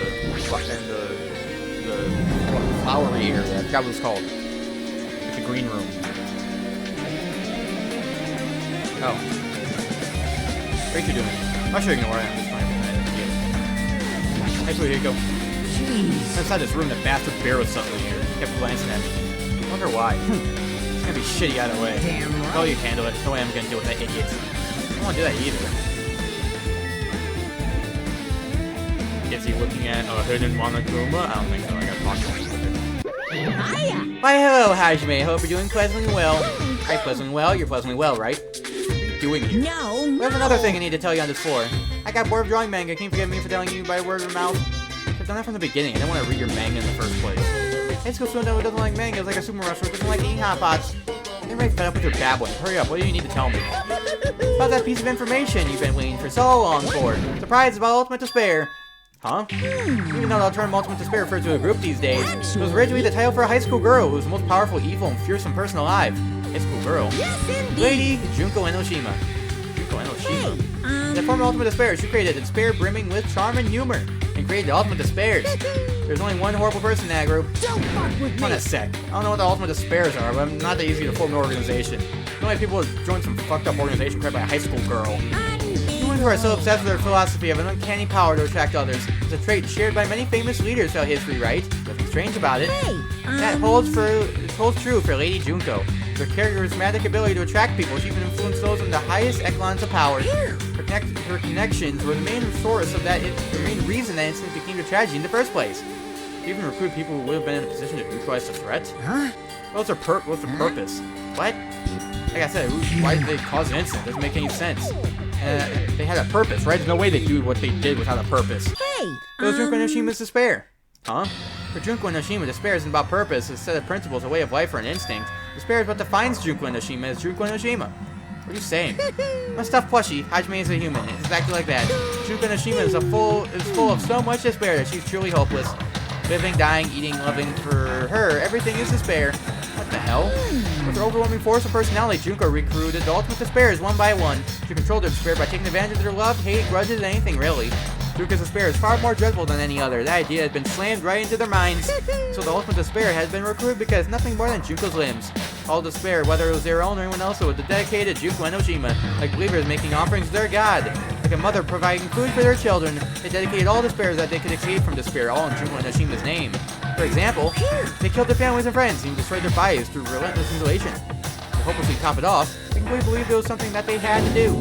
flowery area. I forgot what it's called. Like the green room. Oh. What are you doing? I should ignore it. I'm just trying to Actually, here you go. Jeez. Inside this room, that bastard bear was suddenly here. He kept glancing at me. I wonder why. It's gonna be shitty either way. Damn right. Oh, you handle it. No way I'm gonna deal with that idiot. I don't wanna do that either. Is he looking at a hidden Monokuma? I don't think so. I gotta talk to him. Hiya. Why, hello, Hajime. Hope you're doing pleasantly well. I'm pleasantly well. You're pleasantly well, right? doing here? No, There's another thing I need to tell you on this floor. I got bored of drawing manga. Can you forgive me for telling you by word of mouth? I've done that from the beginning. I didn't want to read your manga in the first place. High school student who doesn't like manga is like a sumo wrestler who doesn't like eating hot pots. I'm really fed up with your babbling. Hurry up. What do you need to tell me? It's about that piece of information you've been waiting for so long for. Surprise about Ultimate Despair. Huh? Even though the term Ultimate Despair refers to a group these days, it was originally the title for a high school girl who was the most powerful, evil, and fearsome person alive. High school girl. Yes, indeed. Lady Junko Enoshima. Junko Enoshima. The former Ultimate Despair, she created a despair brimming with charm and humor, and created the Ultimate Despairs. There's only one horrible person in that group. Don't fuck with Hold on me. a sec. I don't know what the Ultimate Despairs are, but I'm not that easy to form an organization. The only people who join some fucked up organization created by a high school girl. Humans who are so obsessed with their philosophy of an uncanny power to attract others. It's a trait shared by many famous leaders throughout history, right? Nothing strange about it. That holds true for Lady Junko. Her charismatic ability to attract people, she even influenced those in the highest echelons of power. Her connections were the main source of that, the main reason that incident became a tragedy in the first place. She even recruited people who would have been in a position to neutralize the threat. Huh? What's the purpose? What? Like I said, why did they cause an incident? Doesn't make any sense. They had a purpose, right? There's no way they do what they did without a purpose. Hey, It was Junko Noshima's despair. Huh? For Junko Noshima, despair isn't about purpose, it's a set of principles, a way of life, or an instinct. Despair is what defines Junko Noshima as Junko Noshima. What are you saying? My stuffed plushie, Hajime is a human. It's exactly like that. Junko Noshima is full of so much despair that she's truly hopeless. Living, dying, eating, loving, for her, everything is despair. What the hell? With her overwhelming force of personality, Junko recruited the ultimate despairs one by one. She controlled their despair by taking advantage of their love, hate, grudges, anything really. Junko's despair is far more dreadful than any other. That idea had been slammed right into their minds. So the ultimate despair has been recruited because nothing more than Junko's limbs. All despair, whether it was their own or anyone else, was dedicated to Junko Enoshima, like believers making offerings to their god. Like a mother providing food for their children, they dedicated all despair that they could escape from despair, all in Junko Enoshima's name. For example, they killed their families and friends and destroyed their bodies through relentless mutilation. To hopelessly top it off, they completely believed it was something that they had to do.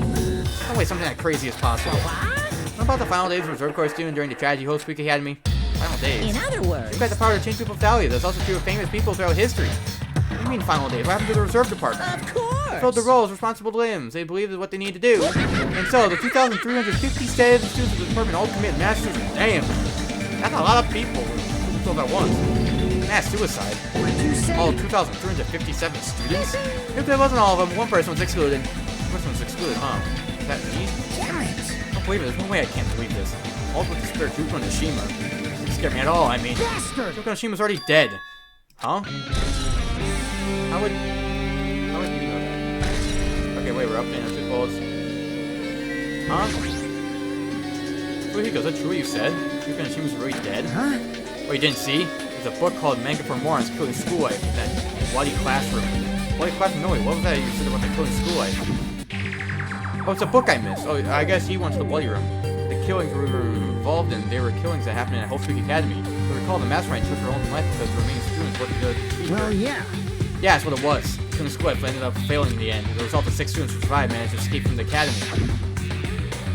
No way something that crazy as possible. What about the final days of Reserve Corps student during the Tragedy Host Week Academy? Final days. in other words, You've got the power to change people's values. That's also true of famous people throughout history. What do you mean final days? What happened to the reserve department? of course. Filled the roles, responsible limbs. They believed is what they need to do. And so, the 2,357 students of the department all commit mass suicide. Damn. That's a lot of people. Killed at once. Mass suicide. What'd you say? All 2,357 students? If there wasn't all of them, one person was excluded. One person was excluded, huh? Is that me? Damn it. I don't believe it. There's no way I can't believe this. All with the spirit Junko Noshima. Doesn't scare me at all, I mean. Bastard. Junko Noshima's already dead. Huh? How would you know that? Okay, wait, we're up in two bullets. Huh? Fujiko, is that true what you said? Junko Noshima's really dead? Huh? Oh, you didn't see? There's a book called Manga for Morons Killing School Life. That bloody classroom. Bloody classroom? No, wait, what was that you said about the killing school life? Oh, it's a book I missed. Oh, I guess he wants the bloody room. The killings we were involved in, they were killings that happened at Hope Week Academy. But recall the mastermind took her own life because the remaining students worked to defeat her. Well, yeah. Yeah, that's what it was. Killing school life ended up failing in the end. The result of 6 students who survived managed to escape from the academy.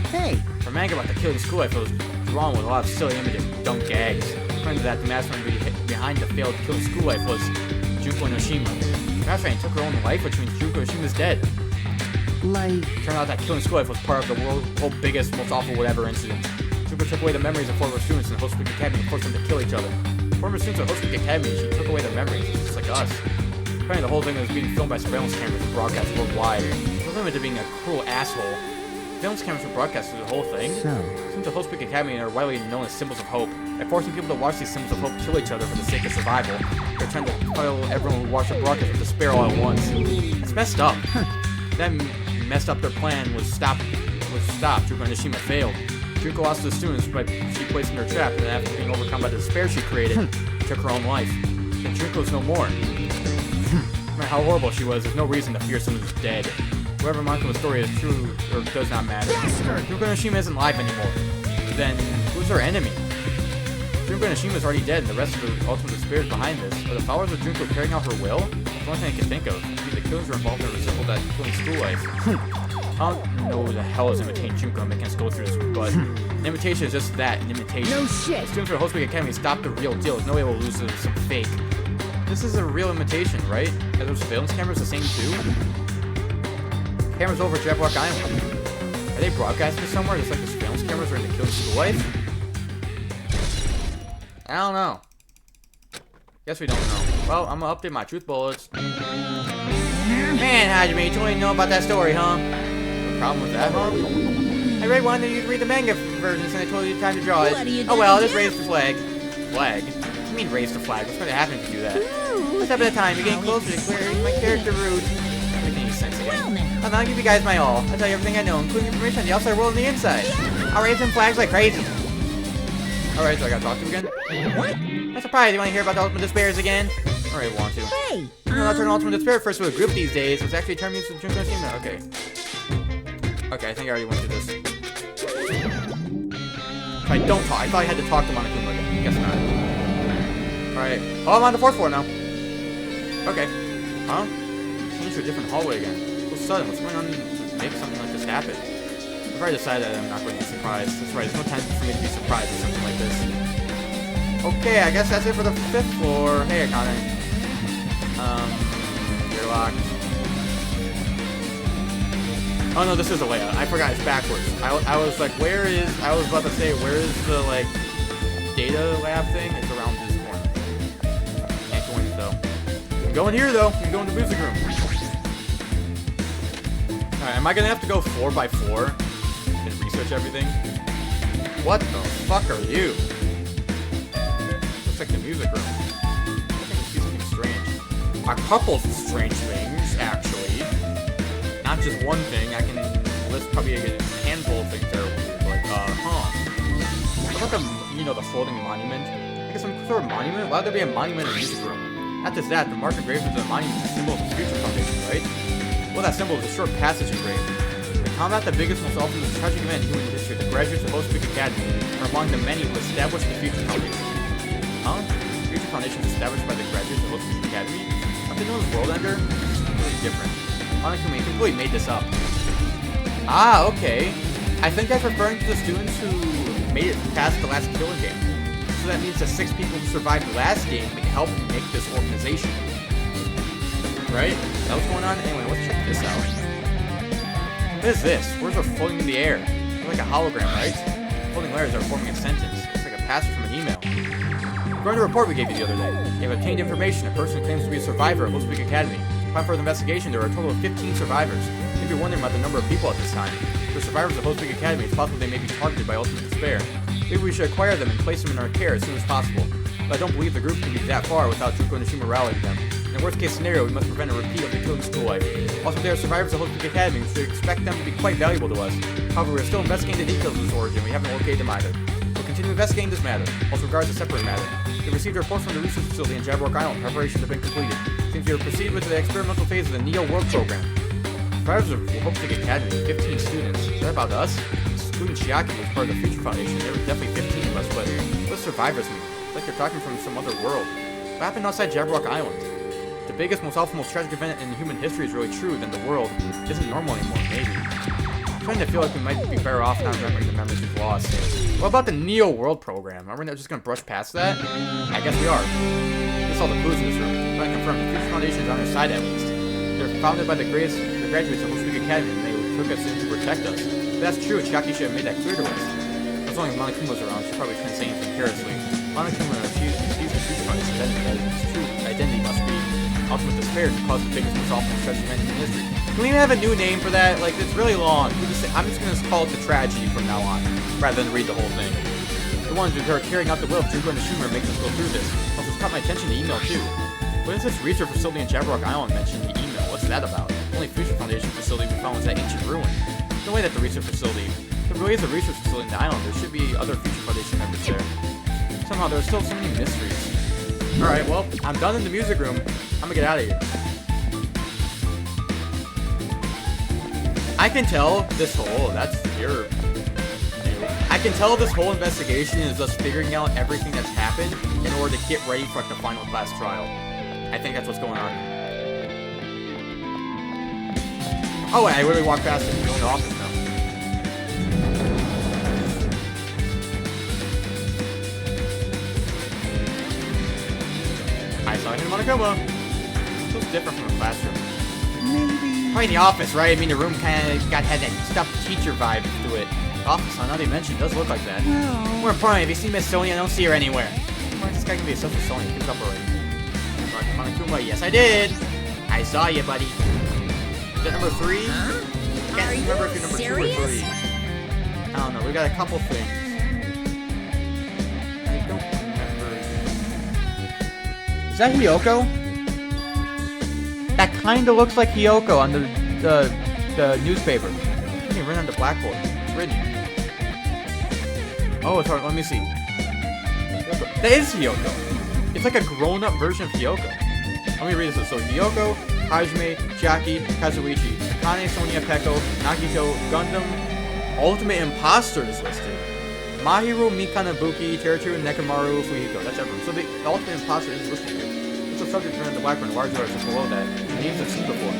Hey, For manga about the killing school life, it was drawn with a lot of silly images and dumb gags. According to that, the mastermind behind the failed killing school life was Junko Noshima. The mastermind took her own life, which means Junko Noshima's dead. like, Turned out that killing school life was part of the world's biggest, most awful whatever incident. Junko took away the memories of former students in Host Week Academy and forced them to kill each other. Former students at Host Week Academy, she took away their memories, just like us. Apparently the whole thing was being filmed by surveillance cameras and broadcast worldwide. It was limited to being a cruel asshole. Surveillance cameras were broadcast through the whole thing. so, Students at Host Week Academy are widely known as symbols of hope. By forcing people to watch these symbols of hope kill each other for the sake of survival, they're trying to fill everyone who watched the broadcast with despair all at once. It's messed up. Then messed up their plan was stopped. Junko Noshima failed. Junko lost to the students by she placed in her trap, and then after being overcome by the despair she created, took her own life. And Junko's no more. No matter how horrible she was, there's no reason to fear someone who's dead. Whoever Manko's story is true or does not matter. Junko Noshima isn't alive anymore. Then who's her enemy? Junko Noshima is already dead, and the rest of the ultimate despair is behind this. Are the followers of Junko carrying out her will? That's the only thing I can think of. Maybe the killings were involved in a resemble that killing school life. I don't know who the hell is imitating Junko and making us go through this, but an imitation is just that, an imitation. No shit. Students at Host Week Academy stopped the real deal. There's no way we'll lose to some fake. This is a real imitation, right? Are those surveillance cameras the same too? Cameras over at Jabberwock Island. Are they broadcasting somewhere? Just like the surveillance cameras are in the killing school life? I don't know. Guess we don't know. Well, I'm gonna update my truth bullets. Man, Hajime, you totally know about that story, huh? No problem with that, huh? I really wanted you to read the manga versions and I told you time to draw it. Oh well, just raise the flag. Flag? What do you mean raise the flag? What's gonna happen if you do that? One step at a time, you're getting closer to clearing my character route. Doesn't make any sense again. I'll give you guys my all. I'll tell you everything I know, including information on the outside world and the inside. I'll raise them flags like crazy. Alright, so I gotta talk to you again? What? I'm surprised you want to hear about the Ultimate Despairs again. Alright, want to. Hey! I'll turn Ultimate Despair first to a group these days. It's actually a term used in Junko Shima. Okay. Okay, I think I already went through this. If I don't talk, I thought I had to talk to Monokuma again. Guess not. Alright. Oh, I'm on the 4th floor now. Okay. Huh? Into a different hallway again. So sudden. What's going on to make something like this happen? I've already decided that I'm not going to be surprised. That's right, there's no time for me to be surprised at something like this. Okay, I guess that's it for the 5th floor. Hey, Akane. You're locked. Oh no, this is a layout. I forgot, it's backwards. I was like, I was about to say, where is the, like, data lab thing? It's around this corner. Can't go in, though. You can go in here, though. You can go in the music room. Alright, am I gonna have to go floor by floor and research everything? What the fuck are you? Looks like the music room. I think I see something strange. A couple strange things, actually. Not just one thing. I can list probably a handful of things that are weird. Like, what about the, the floating monument? I guess some sort of monument? Why would there be a monument in the music room? Not just that, the mark engraved into the monument is a symbol of the Future Foundation, right? Well, that symbol is a short passage engraved. To combat the biggest, most often tragic event in human history, the graduates of Host Peak Academy are among the many who established the Future Foundation. Huh? The Future Foundation is established by the graduates of Host Peak Academy? Aren't they known as World Ender? It's completely different. Honestly, you completely made this up. Ah, okay. I think that's referring to the students who made it past the last killing game. So that means the 6 people who survived the last game helped make this organization. Right? Is that what's going on? Anyway, let's check this out. What is this? Words are floating in the air. They're like a hologram, right? Floating letters are forming a sentence. It's like a passage from an email. According to the report we gave you the other day, you have obtained information. A person claims to be a survivor of Host Peak Academy. Upon further investigation, there are a total of 15 survivors. You may be wondering about the number of people at this time. For survivors of Host Peak Academy, it's possible they may be targeted by Ultimate Despair. Maybe we should acquire them and place them in our care as soon as possible. But I don't believe the group can be that far without Junko Nishima rallying them. In the worst case scenario, we must prevent a repeat of the killing school life. Also, they are survivors of Host Peak Academy, we should expect them to be quite valuable to us. However, we are still investigating the details of this origin. We haven't located them either. We'll continue investigating this matter. Also regards a separate matter. We received a report from the research facility in Jabberwock Island. Preparations have been completed. Seems we are proceeding with the experimental phase of the Neo World program. Survivors of Hope Peak Academy, 15 students. Is that about us? Student Chiaki was part of the Future Foundation. There were definitely 15 of us, but what survivors mean? It's like they're talking from some other world. What happened outside Jabberwock Island? The biggest, most awful, most tragic event in human history is really true, then the world isn't normal anymore, maybe. I'm trying to feel like we might be better off not remembering the memories we've lost. What about the Neo World program? Are we just gonna brush past that? I guess we are. This is all the clues in this room. But I confirm, the Future Foundation is on our side at least. They're founded by the graduates of Host Peak Academy, and they took us in to protect us. If that's true, Chiaki should have made that clear to us. As long as Monokuma's around, she probably couldn't say anything carelessly. Monokuma refused the Future Foundation's identity, that its true identity must be Ultimate Despair to cause the biggest, most awful tragic event in history. Can we even have a new name for that? Like, it's really long. I'm just gonna call it the tragedy from now on, rather than read the whole thing. The ones who are carrying out the will of Junko Nishima makes us go through this. Also, it's caught my attention the email too. What is this research facility in Jabberwock Island mentioned in the email? What's that about? The only Future Foundation facility we found was that ancient ruin. No way that the research facility. If there really is a research facility in the island, there should be other Future Foundation members there. Somehow, there are still so many mysteries. Alright, well, I'm done in the music room. I'm gonna get out of here. I can tell this whole, I can tell this whole investigation is us figuring out everything that's happened in order to get ready for like, the final class trial. I think that's what's going on. Oh, wait, I really walked past it and go in the office now. I saw him Monokuma. Feels different from the classroom. Maybe Probably the office, right? I mean, the room kind of had that stuffed teacher vibe to it. Office, now they mentioned, it does look like that. Well, More importantly, if you see Miss Sony, I don't see her anywhere. Why is this guy gonna be a social Sony? Pick it up already. Come on, Akuma. Yes, I did. I saw you, buddy. Is that number 3? Can't remember if you're number 2 or 3. I don't know. We got a couple things. I don't remember. Is that Hiyoko? That kind of looks like Hiyoko on the newspaper. I can run on the blackboard. It's written. Oh, it's hard. Let me see. That is Hiyoko. It's like a grown-up version of Hiyoko. Let me read this. So Hiyoko, Hajime, Jackie, Kazuichi, Akane, Sonia, Peko, Nagito, Gundam, Ultimate Imposter is listed. Mahiro, Mikanabuki, Teruchu, Nekomaru, Fujiko. That's everyone. So the Ultimate Imposter is listed here. What's the subject written in the background? Large letters just below that. Names I've seen before.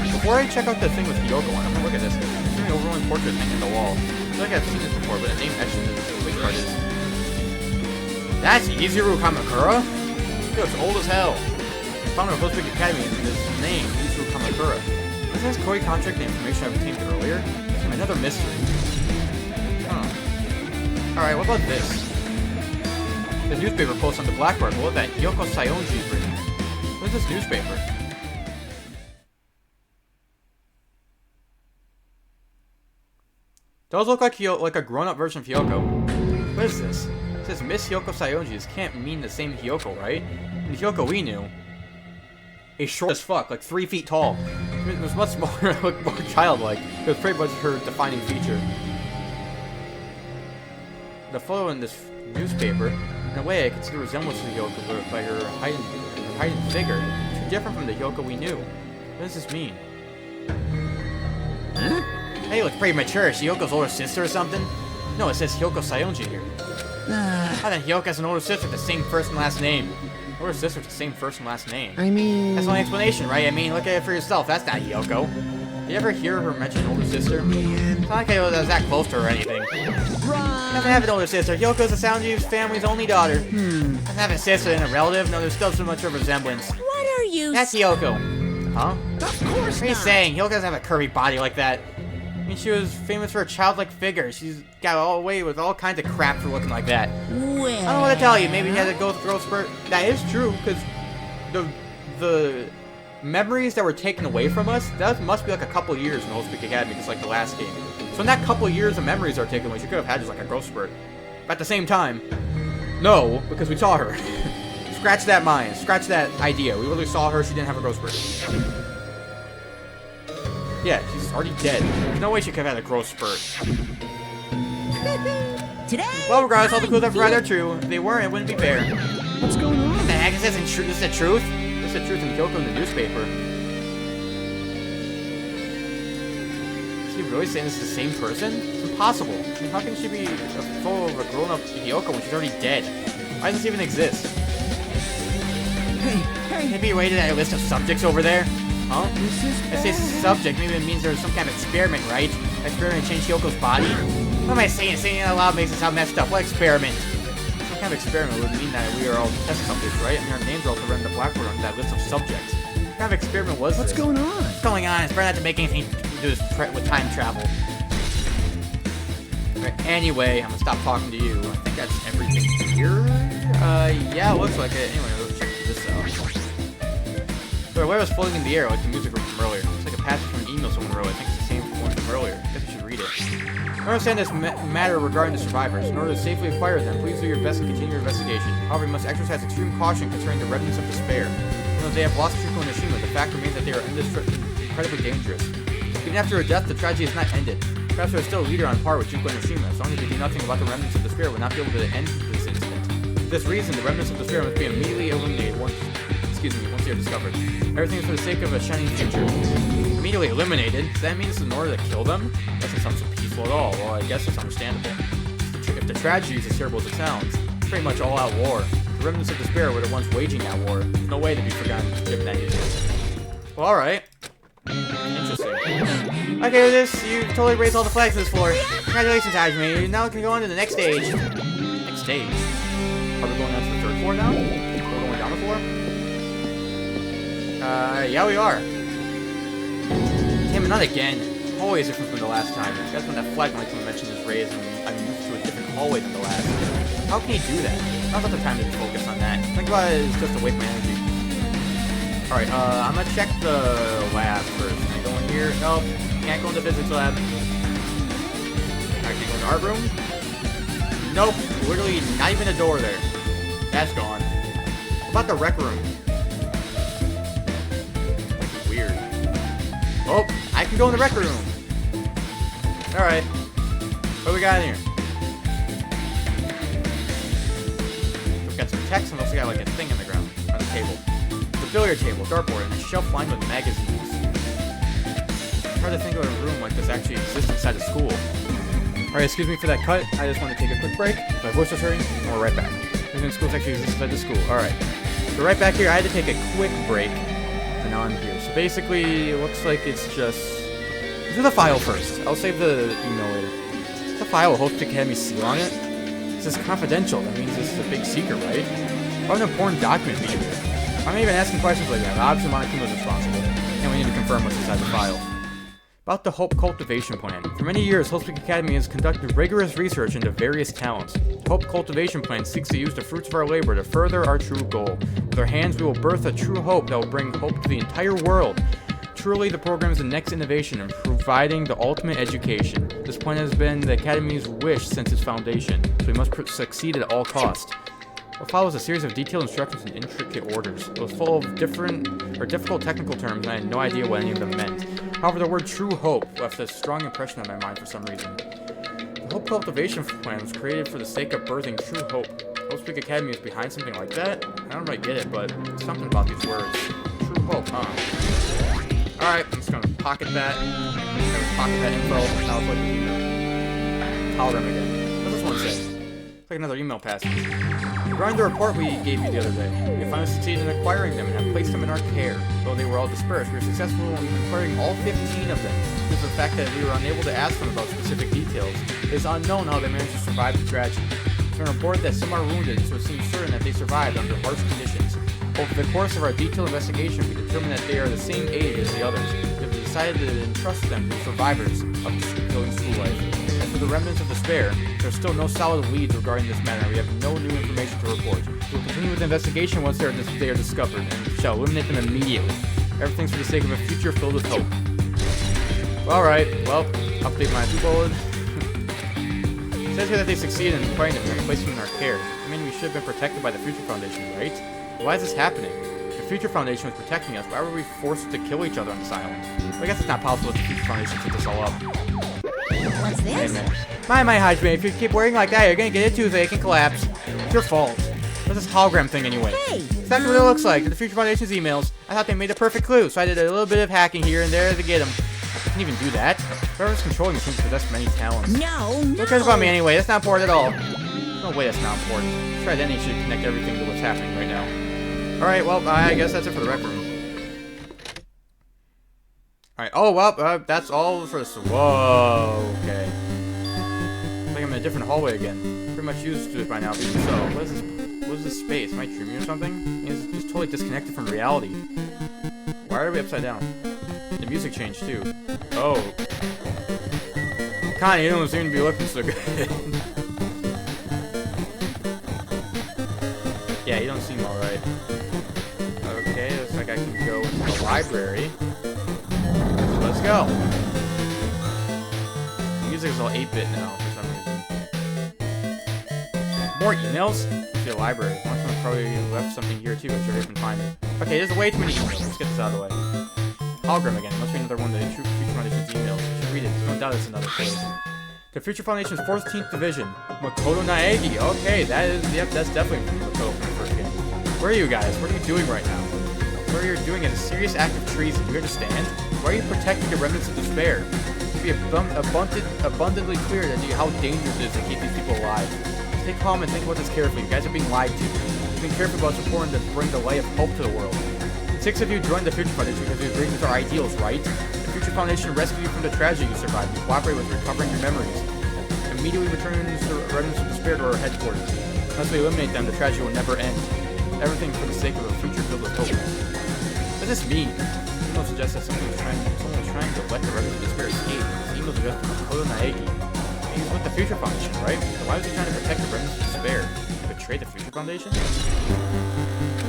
Before I check out the thing with Hiyoko on, I'm gonna look at this. There's an overwhelming portrait hanging on the wall. I feel like I've seen this before, but the name etched into the complete card is. That's Izuru Kamakura? He looks old as hell. Founder of Host Big Academy is his name, Izuru Kamakura. Doesn't this Koi contract the information I obtained earlier? Another mystery. Huh. Alright, what about this? The newspaper post on the blackboard below that Hiyoko Sayonji is written. What is this newspaper? Does look like a grown-up version of Hiyoko. What is this? It says Miss Hiyoko Sayonji. This can't mean the same Hiyoko, right? The Hiyoko we knew is short as fuck, like 3 feet tall. It was much more, like, more childlike. It was pretty much her defining feature. The photo in this newspaper, in a way, I can see the resemblance to Hiyoko, but by her height and figure, too different from the Hiyoko we knew. What does this mean? Huh? Hey, you look pretty mature. Is Hiyoko's older sister or something? No, it says Hiyoko Sayonji here. How then Hiyoko has an older sister with the same first and last name? Older sister with the same first and last name. I mean... That's the only explanation, right? I mean, look at it for yourself. That's not Hiyoko. Did you ever hear her mention an older sister? Man. It's not like I was that close to her or anything. Doesn't have an older sister. Hyoko's the Sayonji family's only daughter. Doesn't have a sister and a relative. No, there's still so much of a resemblance. What are you? That's Hiyoko. Huh? Of course What are you not. saying? Hiyoko doesn't have a curvy body like that. I mean, she was famous for a childlike figure. She's got all away with all kinds of crap for looking like that. Well, I don't know what to tell you. Maybe he had a growth spurt. That is true, because the memories that were taken away from us, that must be like a couple years in Old Speak Academy, just like the last game. So in that couple years of memories are taken away, she could have had just like a growth spurt. But at the same time, no, because we saw her. Scratch that mind. Scratch that idea. We literally saw her. She didn't have a growth spurt. Yeah, she's already dead. There's no way she could have had a growth spurt. today. Well, regardless, all the clues I've provided are true. If they weren't, it wouldn't be fair. What's going on? What the heck? This isn't true. This is the truth? This is the truth in Kyoko in the newspaper. Is he really saying this is the same person? It's impossible. I mean, how can she be a photo of a grown-up Kyoko when she's already dead? Why does this even exist? Hey, Maybe you rated at a list of subjects over there? Huh? this is I say subject, maybe it means there's some kind of experiment, right? Experiment to change Hyoko's body? What am I saying? Saying it out loud makes it sound messed up. What experiment? Some kind of experiment would mean that we are all test subjects, right? I mean, our names are also written in the blackboard on that list of subjects. What kind of experiment was What's this? going on? What's going on? It's better not to make anything to do with time travel. Right, anyway, I'm gonna stop talking to you. I think that's everything here. Yeah, it looks like it. Anyway, let's check this out. So where was floating in the air, like the music from earlier. It's like a passage from an email someone wrote. I think it's the same one from earlier. I guess you should read it. I understand this matter regarding the survivors. In order to safely acquire them, please do your best and continue your investigation. However, you must exercise extreme caution concerning the remnants of despair. Even though they have lost Shuko and Nishima, the fact remains that they are incredibly dangerous. Even after her death, the tragedy is not ended. Perhaps there is still a leader on par with Junko and Nishima. As long as they do nothing about the remnants of despair, will not be able to end this incident. For this reason, the remnants of despair must be immediately eliminated once they are discovered. Everything is for the sake of a shining future. Immediately eliminated? Does that mean it's in order to kill them? Doesn't sound so peaceful at all. Well, I guess it's understandable. If the tragedy is as terrible as it sounds, it's pretty much all-out war. The remnants of despair were the ones waging that war. There's no way to be forgotten given that easily. Well, alright. Interesting. Okay, this, you totally raised all the flags to this floor. Congratulations, Hajime. You now can go on to the next stage. Next stage? Are we going on to the third floor now? We're going down the floor? Yeah, we are. Damn it, not again. Hallway is different from the last time. That's when that flag when someone mentioned is raised, and I'm moved to a different hallway than the last. How can he do that? Now's not the time to focus on that. Think about it as just a waste of my energy. Alright, I'm gonna check the lab first. Can I go in here? Nope. Can't go in the physics lab. I can't go in the art room? Nope. Literally not even a door there. That's gone. What about the rec room? That's weird. Oh, I can go in the rec room. Alright. What do we got in here? We've got some text and also got like a thing on the ground. On the table. The billiard table, dartboard, and a shelf lined with magazines. It's hard to think of a room like this actually exists inside a school. Alright, excuse me for that cut. I just want to take a quick break. My voice was hurting, and we're right back. Schools actually exist inside the school. Alright. So right back here, I had to take a quick break. And now I'm here. So basically, it looks like it's just... Let's do the file first. I'll save the email later. It's a file with Hope Academy seal on it. This is confidential. That means this is a big secret, right? What an important document be here. I'm even asking questions like that. Obviously, Monacuma's responsible. And we need to confirm what's inside the file. About the Hope Cultivation Plan. For many years, Hope Academy has conducted rigorous research into various talents. Hope Cultivation Plan seeks to use the fruits of our labor to further our true goal. With our hands, we will birth a true hope that will bring hope to the entire world. Truly, the program is the next innovation in providing the ultimate education. This plan has been the Academy's wish since its foundation, so we must succeed at all costs. What follows a series of detailed instructions and intricate orders. It was full of difficult technical terms, and I had no idea what any of them meant. However, the word true hope left a strong impression on my mind for some reason. The Hope Cultivation Plan was created for the sake of birthing true hope. Hope Speak Academy is behind something like that? I don't really get it, but something about these words. True hope, huh? Alright, I'm just gonna pocket that. Pocket that info. Now let's look at the email. Hologram again. What does this one say? It's like another email passage. Regarding the report we gave you the other day, we finally succeeded in acquiring them and have placed them in our care. Though they were all dispersed, we were successful in acquiring all 15 of them. Due to the fact that we were unable to ask them about specific details, it is unknown how they managed to survive the tragedy. It's been reported that some are wounded, so it seems certain that they survived under harsh conditions. Over the course of our detailed investigation, we determined that they are the same age as the others. We decided to entrust them to survivors of fulfilling school life. As for the remnants of despair, there are still no solid leads regarding this matter. We have no new information to report. We will continue with the investigation once they are discovered, and shall eliminate them immediately. Everything's for the sake of a future filled with hope. Alright, well, update my bullet. It says here that they succeeded in acquiring them and placing them in our care. I mean, we should have been protected by the Future Foundation, right? Why is this happening? If the Future Foundation was protecting us, why were we forced to kill each other on this island? Well, I guess it's not possible that the Future Foundation set this all up. What's this? My husband, if you keep worrying like that, you're gonna get a toothache and collapse. It's your fault. What's this hologram thing anyway? Hey! Exactly what it looks like. The Future Foundation's emails. I thought they made a perfect clue, so I did a little bit of hacking here and there to get them. I can't even do that. Whoever's controlling me seems to possess many talents. No. Who cares about me anyway? That's not important at all. No way that's not important. Try then you should connect everything to what's happening right now. Alright, well, I guess that's it for the rec room. Alright, oh, well, that's all for this. Whoa, okay. I think I'm in a different hallway again. Pretty much used to it by now, but even so. What is this? What is this space? Am I dreaming or something? It's just totally disconnected from reality. Why are we upside down? The music changed too. Oh. Connie, you don't seem to be looking so good. Yeah, you don't seem alright. Okay, looks like I can go into the library. So let's go. The music is all 8-bit now for some reason. More emails? To the library. One of them probably left something here too, which I haven't find it. Okay, there's way too many emails. Let's get this out of the way. Hologram again. Must be another one of the Future Foundation's emails. I should read it. There's no doubt it's another place. The Future Foundation's 14th Division. Makoto Naegi. Okay, that is, yep, that's definitely Makoto from the first game. Where are you guys? What are you doing right now? What you're doing is a serious act of treason. Do you understand? Why are you protecting the remnants of despair? To be abundantly clear to you how dangerous it is to keep these people alive. Stay calm and think about this carefully. You guys are being lied to. Being careful about what's important to bring the light of hope to the world. 6 of you joined the Future Foundation because you agree with our ideals, right? The Future Foundation rescued you from the tragedy you survived and cooperate with recovering your memories. Immediately returns the remnants of despair to our headquarters. Unless we eliminate them, the tragedy will never end. Everything for the sake of a future filled with hope. What does this mean? The email suggests that someone was trying to let the remnants of despair escape. This email suggests to Makoto Naegi. He's with the Future Foundation, right? So why was he trying to protect the remnants of despair? Betray the Future Foundation?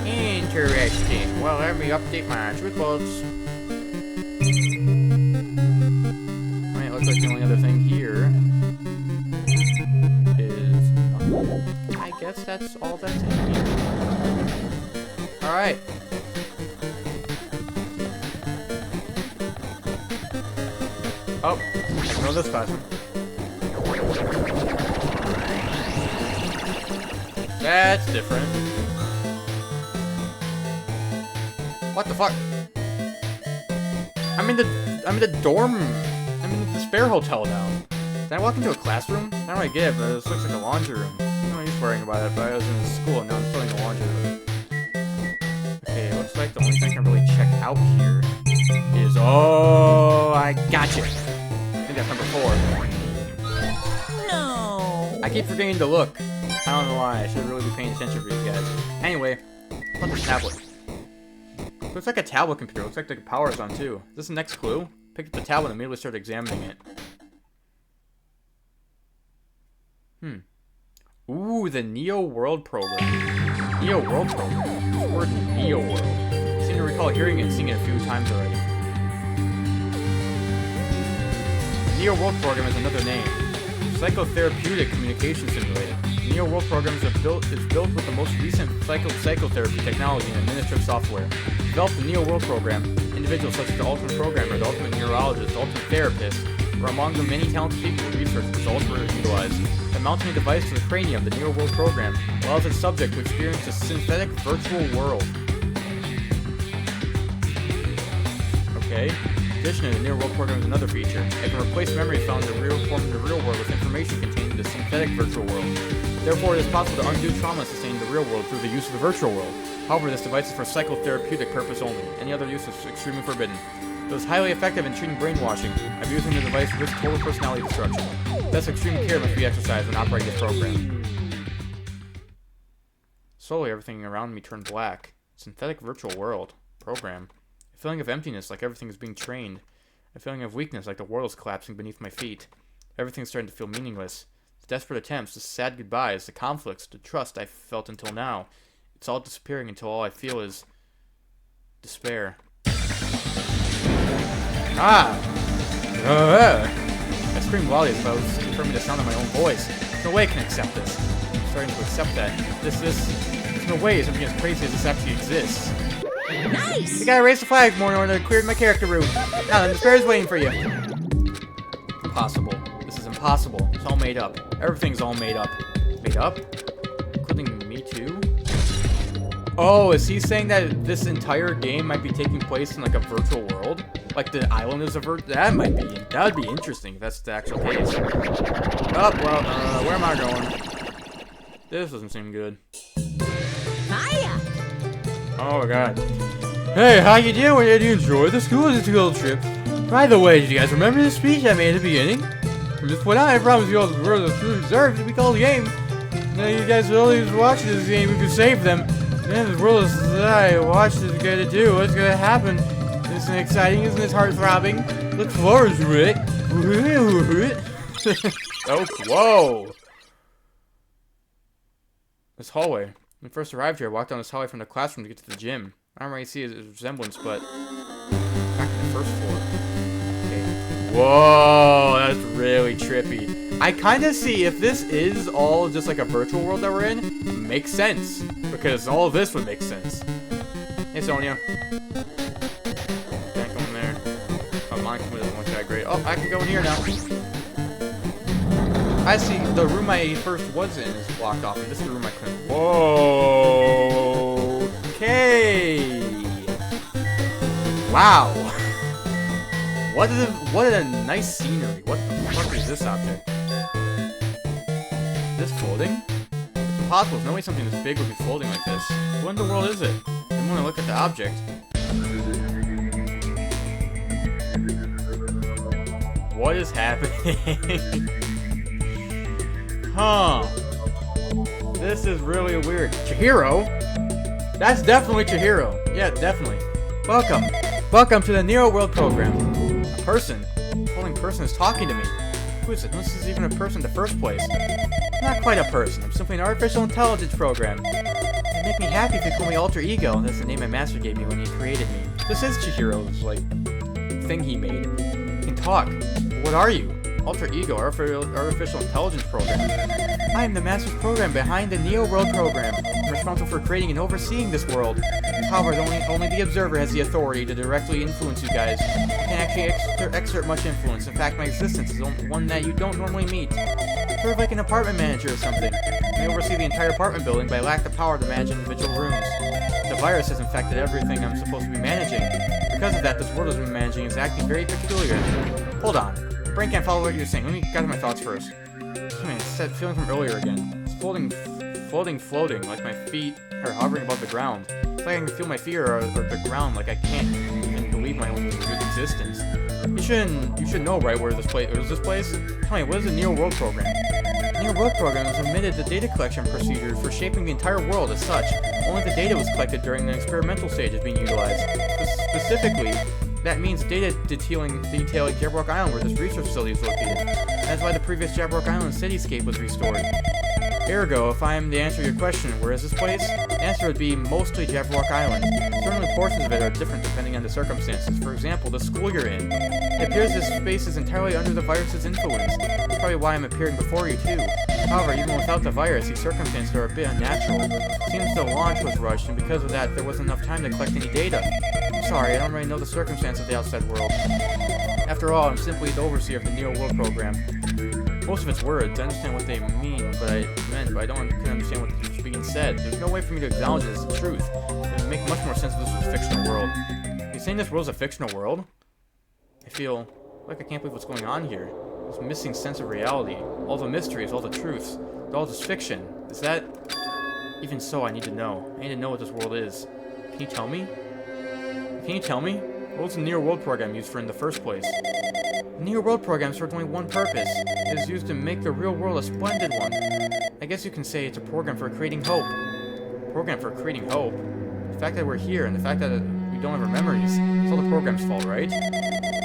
Interesting. Well, let me update my truth bullets. Alright, looks like the only other thing here is... I guess that's all that's in here. Alright. Oh, I can go this classroom. That's different. What the fuck? I'm in the dorm. I'm in the Despair Hotel now. Did I walk into a classroom? I don't really get it, but this looks like a laundry room. I'm not used to worrying about it, but I was in school and now I'm filling the laundry room. Okay, it looks like the only thing I can really check out here is... Oh, I gotcha. I think that's number 4. No. I keep forgetting to look. I don't know why. I should really be paying attention for you guys. Anyway, what's this tablet? Looks like a tablet computer. Looks like the power's on too. Is this the next clue? Picked up the tablet and immediately started examining it. Ooh, the Neo World program. Neo World program. This word Neo World. I seem to recall hearing it and seeing it a few times already. The Neo World program is another name. Psychotherapeutic communication simulator. The Neo World program is built with the most recent psychotherapy technology and administrative software. Developed the Neo World program, individuals such as the ultimate programmer, the ultimate neurologist, the ultimate therapist, were among the many talented people who researched results were utilized. By mounting a device to the cranium, the Neo World program allows its subject to experience a synthetic virtual world. Okay. Additionally, the Neo World program is another feature. It can replace memories found in the real world with information contained in the synthetic virtual world. Therefore, it is possible to undo trauma sustained in the real world through the use of the virtual world. However, this device is for psychotherapeutic purpose only. Any other use is extremely forbidden. It was highly effective in treating brainwashing. Abusing the device risks total personality destruction. Thus, extreme care must be exercised when operating this program. Slowly, everything around me turned black. Synthetic virtual world. Program. A feeling of emptiness, like everything is being trained. A feeling of weakness, like the world is collapsing beneath my feet. Everything is starting to feel meaningless. The desperate attempts, the sad goodbyes, the conflicts, the trust I felt until now. It's all disappearing until all I feel is... despair. Ah! I screamed loudly as if I was confirming the sound of my own voice. There's no way I can accept this. I'm starting to accept that. There's no way something as crazy as this actually exists. Nice! You gotta raise the flag more in order to clear my character room. Now then, despair is waiting for you. Impossible. This is impossible. It's all made up. Everything's all made up. Made up? Including me too? Oh, is he saying that this entire game might be taking place in like a virtual world? Like the island is a that would be interesting if that's the actual case. Oh, well, where am I going? This doesn't seem good. Hiya! Oh my god. Hey, how you doing? Did you enjoy the school trip? By the way, did you guys remember the speech I made at the beginning? From this point on, I promise you all the world is truly deserved to be called a game. Now you guys will always watch this game, we can save them. Man, this world is I watch this gonna do. What's gonna happen? Isn't it exciting? Isn't this heart-throbbing? Look forward to it. Oh, whoa. This hallway. When I first arrived here, I walked down this hallway from the classroom to get to the gym. I don't really see a resemblance, but... back to the first floor. Okay. Whoa, that's really trippy. I kind of see if this is all just like a virtual world that we're in, it makes sense. Because all of this would make sense. Hey, Sonia. Can't go in there. Oh, mine doesn't look that great. Oh, I can go in here now. I see. The room I first was in is blocked off, and this is the room I couldn't. Whoa. Okay. Wow. What a nice scenery. What the fuck is this object? This folding? It's impossible. There's no way something this big would be folding like this. What in the world is it? I want to look at the object. What is happening? Huh. This is really weird. Chihiro? That's definitely Chihiro. Yeah, definitely. Welcome. Welcome to the Neo World program. A person? A holding person is talking to me. Who is it? This is even a person in the first place. I'm not quite a person. I'm simply an artificial intelligence program. It'd make me happy if you call me Alter Ego. That's the name my master gave me when he created me. This is Chihiro's, thing he made. You can talk. What are you? Alter Ego, artificial intelligence program. I am the master's program behind the Neo World program. I'm responsible for creating and overseeing this world. However, only the observer has the authority to directly influence you guys. I can't actually exert much influence. In fact, my existence is one that you don't normally meet. Sort of like an apartment manager or something. I oversee the entire apartment building, but I lack the power to manage individual rooms. The virus has infected everything I'm supposed to be managing. Because of that, this world I've been managing is acting very peculiar. Hold on. My brain can't follow what you're saying. Let me gather my thoughts first. It's that feeling from earlier again. It's floating, like my feet are hovering above the ground. It's like I can feel my feet or the ground, like I can't even believe my own existence. You should know, right, where this place is. This place? Tell me, what is the Neo World program? The Neo World program has omitted the data collection procedures for shaping the entire world as such. Only the data was collected during the experimental stage is being utilized. Specifically, that means data detailing Jabberwock Island, where this research facility is located. That's why the previous Jabberwock Island cityscape was restored. Ergo, if I am to answer your question, where is this place? The answer would be mostly Jabberwock Island. Certainly portions of it are different depending on the circumstances. For example, the school you're in. It appears this space is entirely under the virus's influence. That's probably why I'm appearing before you too. However, even without the virus, these circumstances are a bit unnatural. It seems the launch was rushed, and because of that, there wasn't enough time to collect any data. I'm sorry, I don't really know the circumstances of the outside world. After all, I'm simply the overseer of the Neo World program. Most of its words, I understand what they mean, but I don't understand what's being said. There's no way for me to acknowledge it as the truth. It would make much more sense if this was a fictional world. You're saying this world's a fictional world? I feel like I can't believe what's going on here. This missing sense of reality. All the mysteries, all the truths. They're all just fiction. Is that... Even so, I need to know. I need to know what this world is. Can you tell me? Can you tell me? What was the Neo World program used for in the first place? The Neo World program serves only one purpose. It is used to make the real world a splendid one. I guess you can say it's a program for creating hope. Program for creating hope? The fact that we're here and the fact that we don't have our memories, it's all the program's fault, right?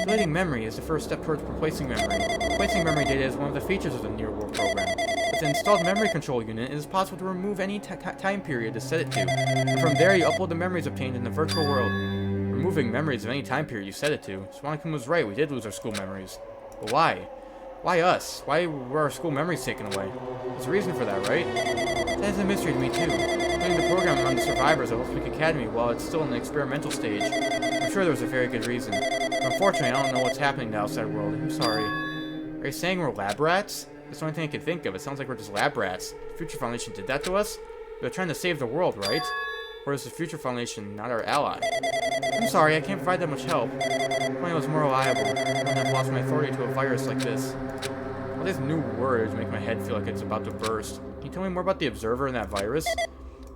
Deleting memory is the first step towards replacing memory. Replacing memory data is one of the features of the Neo World program. With the installed memory control unit, it is possible to remove any time period to set it to. And from there, you upload the memories obtained in the virtual world. Removing memories of any time period you set it to. Swanakun was right, we did lose our school memories. But why? Why us? Why were our school memories taken away? There's a reason for that, right? That is a mystery to me too. Putting the program on the survivors of Wolfspeak Academy while it's still in the experimental stage. I'm sure there was a very good reason. But unfortunately, I don't know what's happening in the outside world. I'm sorry. Are you saying we're lab rats? That's the only thing I can think of. It sounds like we're just lab rats. The Future Foundation did that to us? They're trying to save the world, right? Or is the Future Foundation not our ally? I'm sorry, I can't provide that much help. If I was more reliable, I wouldn't have lost my authority to a virus like this. All these new words make my head feel like it's about to burst. Can you tell me more about the Observer and that virus?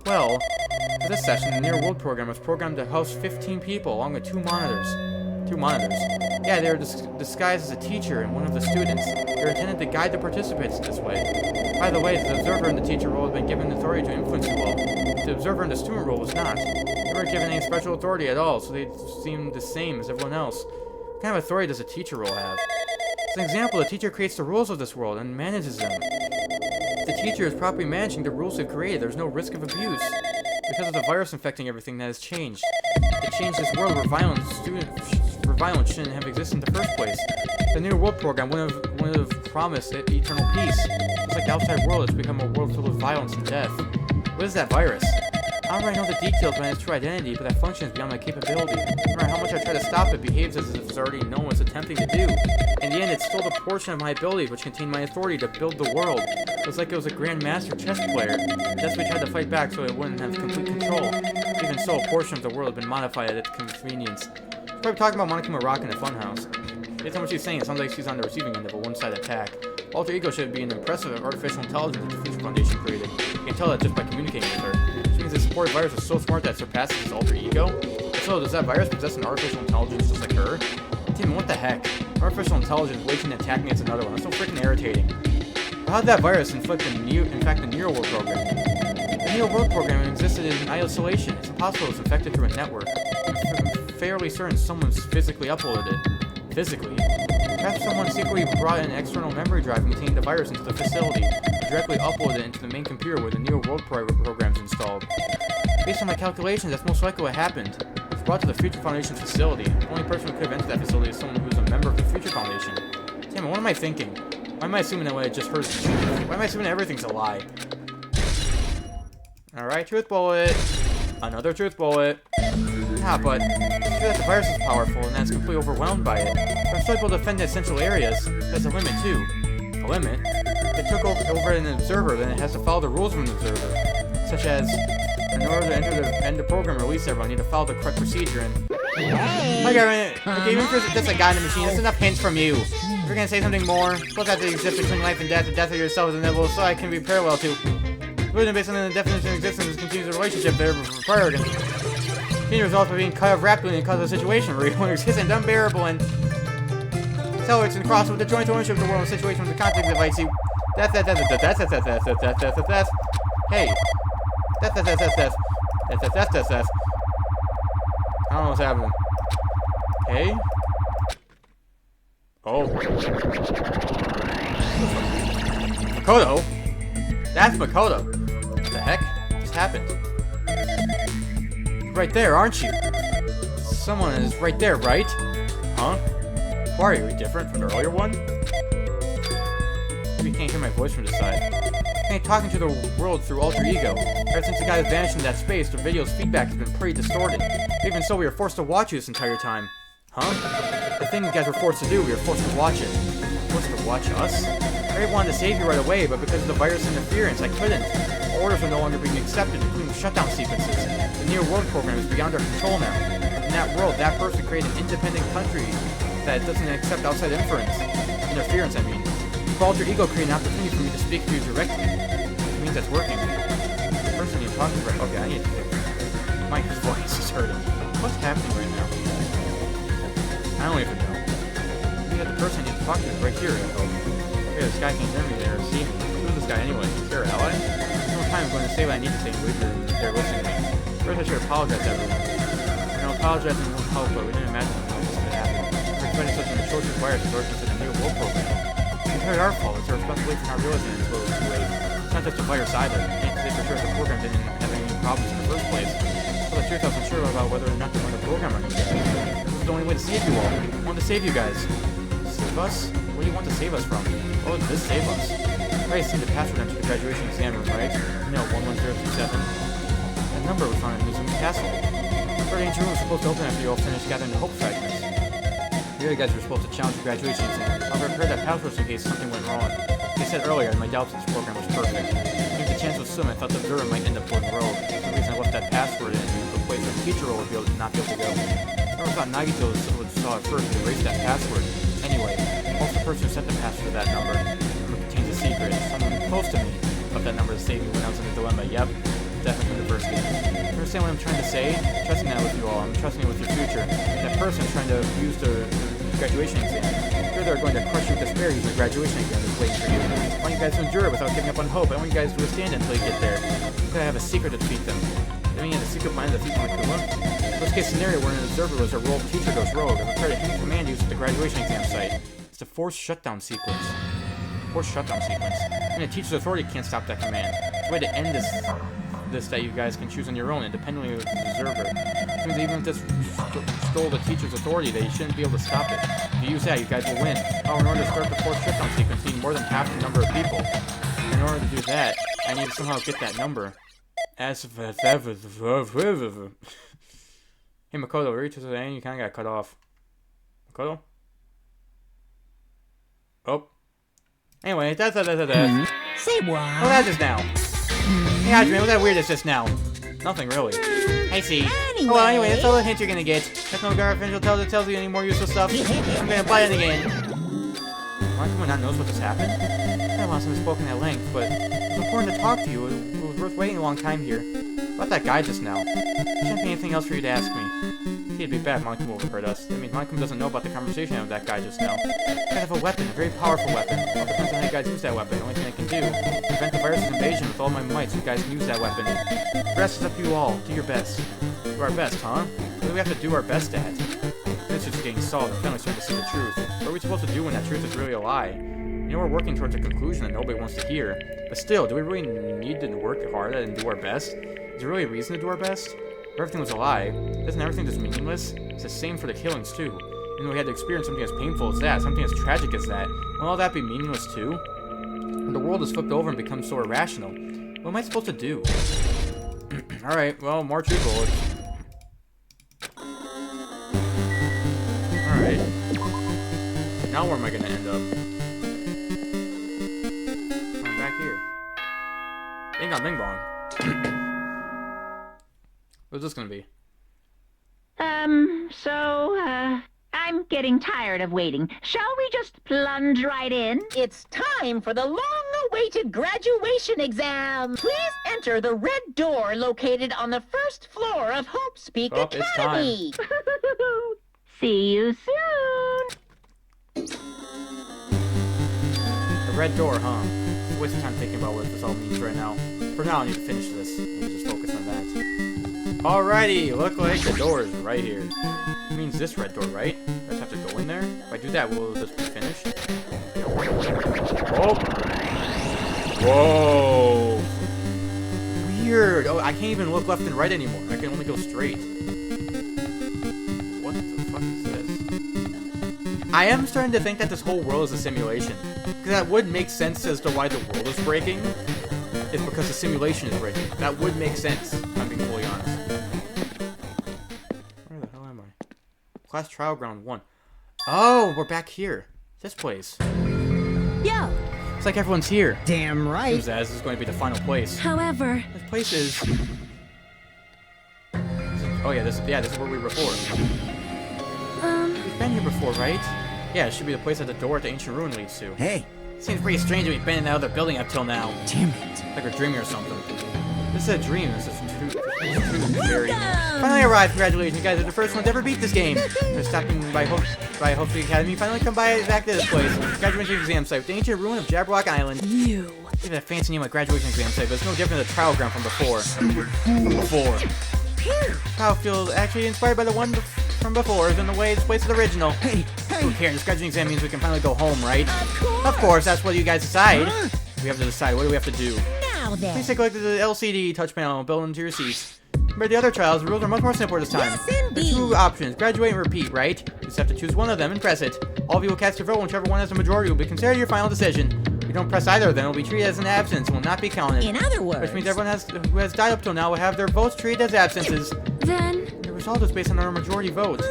Well, for this session, the Near World program was programmed to host 15 people along with 2 monitors. 2 monitors? Yeah, they were disguised as a teacher and one of the students. They were intended to guide the participants this way. By the way, the Observer and the teacher role had been given authority to influence you all. The Observer and the student role was not. They weren't given any special authority at all, so they seemed the same as everyone else. What kind of authority does a teacher role have? As an example, the teacher creates the rules of this world and manages them. If the teacher is properly managing the rules they've created, there's no risk of abuse. Because of the virus infecting everything, that has changed. It changed this world where violence shouldn't have existed in the first place. The New World program wouldn't have promised eternal peace. It's like the outside world has become a world filled with violence and death. What is that virus? I don't really know the details behind its true identity, but that function is beyond my capability. No matter how much I try to stop it, it behaves as if it's already known what it's attempting to do. In the end, it stole the portion of my ability which contained my authority to build the world. It was like it was a grandmaster chess player. That's why we tried to fight back so it wouldn't have complete control. Even so, a portion of the world had been modified at its convenience. She's probably talking about Monokuma Rock in a funhouse. Based on what she's saying, it sounds like she's on the receiving end of a one-sided attack. Alter Ego should be an impressive artificial intelligence that the Future Foundation created. You can tell that just by communicating with her. Which means the supported virus is so smart that it surpasses its Alter Ego? So, does that virus possess an artificial intelligence just like her? Tim, what the heck? Artificial intelligence waiting and attacking against another one. That's so freaking irritating. But how did that virus infect the Neo World program? The Neo World program existed in isolation. It's impossible it was infected through a network. fairly certain someone's physically uploaded it. Physically? Perhaps someone secretly brought an external memory drive containing the virus into the facility, and directly uploaded it into the main computer where the Neo World program's installed. Based on my calculations, that's most likely what happened. It's brought to the Future Foundation's facility. The only person who could have entered that facility is someone who is a member of the Future Foundation. Damn it, what am I thinking? Why am I assuming that what I just heard is the truth? Why am I assuming everything's a lie? Alright, truth bullet. Another truth bullet. Ah, but it's true that the virus is powerful and that's completely overwhelmed by it. But I'm still able to defend the essential areas. There's a limit too. A limit? It took over an observer, then it has to follow the rules from the observer. Such as, in order to end the program, release everyone, you need to follow the correct procedure and... Okay, even if that's a guy in the machine, that's enough hints from you. If you're gonna say something more, suppose that to exist between life and death of yourself is inevitable, so I can be parallel to. Including based on the definition of existence, continues a relationship there required, and continue results by being cut off rapidly and cause a situation where one exists and unbearable, and so it's in cross with the joint ownership of the world situation with the context of see. Hey. I don't know what's happening. Hey? Oh. Makoto? That's Makoto. What the heck just happened? Right there, aren't you? Someone is right there, right? Huh? Why are you different from the earlier one? Maybe you can't hear my voice from this side. I ain't talking to the world through alter ego. Ever since the guy vanished in that space, the video's feedback has been pretty distorted. Even so, we were forced to watch you this entire time. Huh? The thing you guys were forced to do, we were forced to watch it. Forced to watch us? I really wanted to save you right away, but because of the virus interference, I couldn't. Orders were no longer being accepted, including shutdown sequences. The Near World program is beyond our control now. In that world, that person created an independent country that doesn't accept outside interference, I mean. For alter ego created an opportunity for me to speak to you directly. It means that's working. The person you're talking to, okay, I need to fix it. My voice is hurting. What's happening right now? I don't even know. Maybe the person I need to talk to is right here, I hope. Okay, this guy can't hear me there or see me. Who's this guy anyway? Is there an ally? There's no time I'm going to say what I need to say and believe they're listening to me. First I should apologize to everyone. You know, apologizing won't help, but we didn't imagine that this could happen. We're expecting such an atrocious virus as origins in the New World program. It's entirely our fault. It's our responsibility for not realizing it until it was too late. It's not just a virus either. I can't say for sure if the program didn't have any problems in the first place. But the truth, I wasn't sure about whether or not to run the program or anything. This is the only way to save you all. I wanted to save you guys. Save us? What do you want to save us from? What would this save us? I see the password into the graduation exam room, right? No, 11027. That number we found in Museum Castle. The ancient room was supposed to open after you all finished gathering the hope fragments. You guys were supposed to challenge the graduation exam. However, I heard that password in case something went wrong. Like I said earlier, my doubts this program was perfect. I think the chance was slim. I thought the observer might end up going rogue. That's the reason I left that password in the place where the teacher will not be able to go. I never thought Nagito saw it first to erase that password. Anyway, also the person who sent the password to that number contains a secret. Someone close to me left that number to save me when I was in a dilemma. Yep, definitely from the first game. You understand what I'm trying to say? I'm trusting that with you all. I'm trusting it with your future. That person is trying to use the graduation exam. Sure, they're going to crush you with despair using the graduation exam that's waiting for you. I want you guys to endure it without giving up on hope. I want you guys to withstand it until you get there. I'm gonna have a secret to defeat them. I mean, the secret plan to defeat Makuma. Worst case scenario where an observer was a rogue teacher goes rogue and required a hidden command used at the graduation exam site. It's the forced shutdown sequence. Forced shutdown sequence. I mean, the teacher's authority can't stop that command. It's a way to end this that you guys can choose on your own, independently of the observer. Which means even if this stole the teacher's authority, they shouldn't be able to stop it. If you use that, you guys will win. However, in order to start the forced shutdown sequence, you need more than half the number of people. In order to do that, I need to somehow get that number. Hey Makoto, reach to the end, you kinda got cut off. Makoto? Oh. Anyway, that's Say what? Oh, that's just now. Hey, Adrian, what's that weirdness just now? Nothing really. I see. Anyway. Oh, well, anyway, that's all the hint you're gonna get. If no Garfinch tells you any more useful stuff, I'm gonna buy it again. Why someone not knows what just happened? I don't want someone spoken at length, but it's important to talk to you. It was worth waiting a long time here. About that guy just now. There shouldn't be anything else for you to ask me. It'd be bad if Monkey will hurt us. I mean, Monkey doesn't know about the conversation of that guy just now. You guys have a weapon, a very powerful weapon. Well, it depends on how you guys use that weapon. The only thing I can do is prevent the virus invasion with all my might so you guys can use that weapon. The rest is up to you all. Do your best. Do our best, huh? What do we have to do our best at? This is getting solved. I'm finally starting to see the truth. What are we supposed to do when that truth is really a lie? You know, we're working towards a conclusion that nobody wants to hear. But still, do we really need to work hard at it and do our best? Is there really a reason to do our best? If everything was a lie, isn't everything just meaningless? It's the same for the killings, too. Even though we had to experience something as painful as that, something as tragic as that, will all that be meaningless, too? When the world is flipped over and becomes so irrational, what am I supposed to do? Alright, well, more truth bullets. Alright. Now where am I gonna end up? I'm back here. Ding dong bing bong. What's this gonna be? I'm getting tired of waiting. Shall we just plunge right in? It's time for the long-awaited graduation exam. Please enter the red door located on the first floor of Hope's Peak Oh, it's Academy. See you soon. The red door, huh? It's a waste of time thinking about what this all means right now. For now, I need to finish this. I need to just focus on that. Alrighty, look like the door is right here. It means this red door, right? I just have to go in there. If I do that, will this be finished? Oh! Whoa! Weird! Oh, I can't even look left and right anymore. I can only go straight. What the fuck is this? I am starting to think that this whole world is a simulation. Because that would make sense as to why the world is breaking. It's because the simulation is breaking. That would make sense, if I'm being fully honest. Where the hell am I? Class Trial Ground 1. Oh, we're back here. This place. Yo. It's like everyone's here. Damn right. Seems as this is going to be the final place. However. This place is... Oh yeah, this is where we were before. We've been here before, right? Yeah, it should be the place that the door at the ancient ruin leads to. Hey. Seems pretty strange that we've been in that other building up till now. Damn it. Like we're dreaming or something. This is a dream. This is true. Very... Finally arrived. Congratulations, you guys are the first ones to ever beat this game. They're stopping by Hope's Academy. Finally come back to this place. Graduation exam site. The ancient ruin of Jabberwock Island. You. Give it a fancy name like graduation exam site, but it's no different than the trial ground from before. How it feels actually inspired by the one from before, in the way this place is original. Hey. Who cares? This graduation exam means we can finally go home, right? Of course, that's what you guys decide. We have to decide. What do we have to do? Now then. Please take a look at the LCD touch panel and build into your seats. Compared to the other trials, the rules are much more simpler this time. Yes, There are indeed. two options, graduate and repeat, right? You just have to choose one of them and press it. All of you will cast your vote, and whichever one has the majority will be considered your final decision. If you don't press either of them, it will be treated as an absence and will not be counted. In other words. Which means everyone who has died up till now will have their votes treated as absences. Then. The result is based on our majority vote.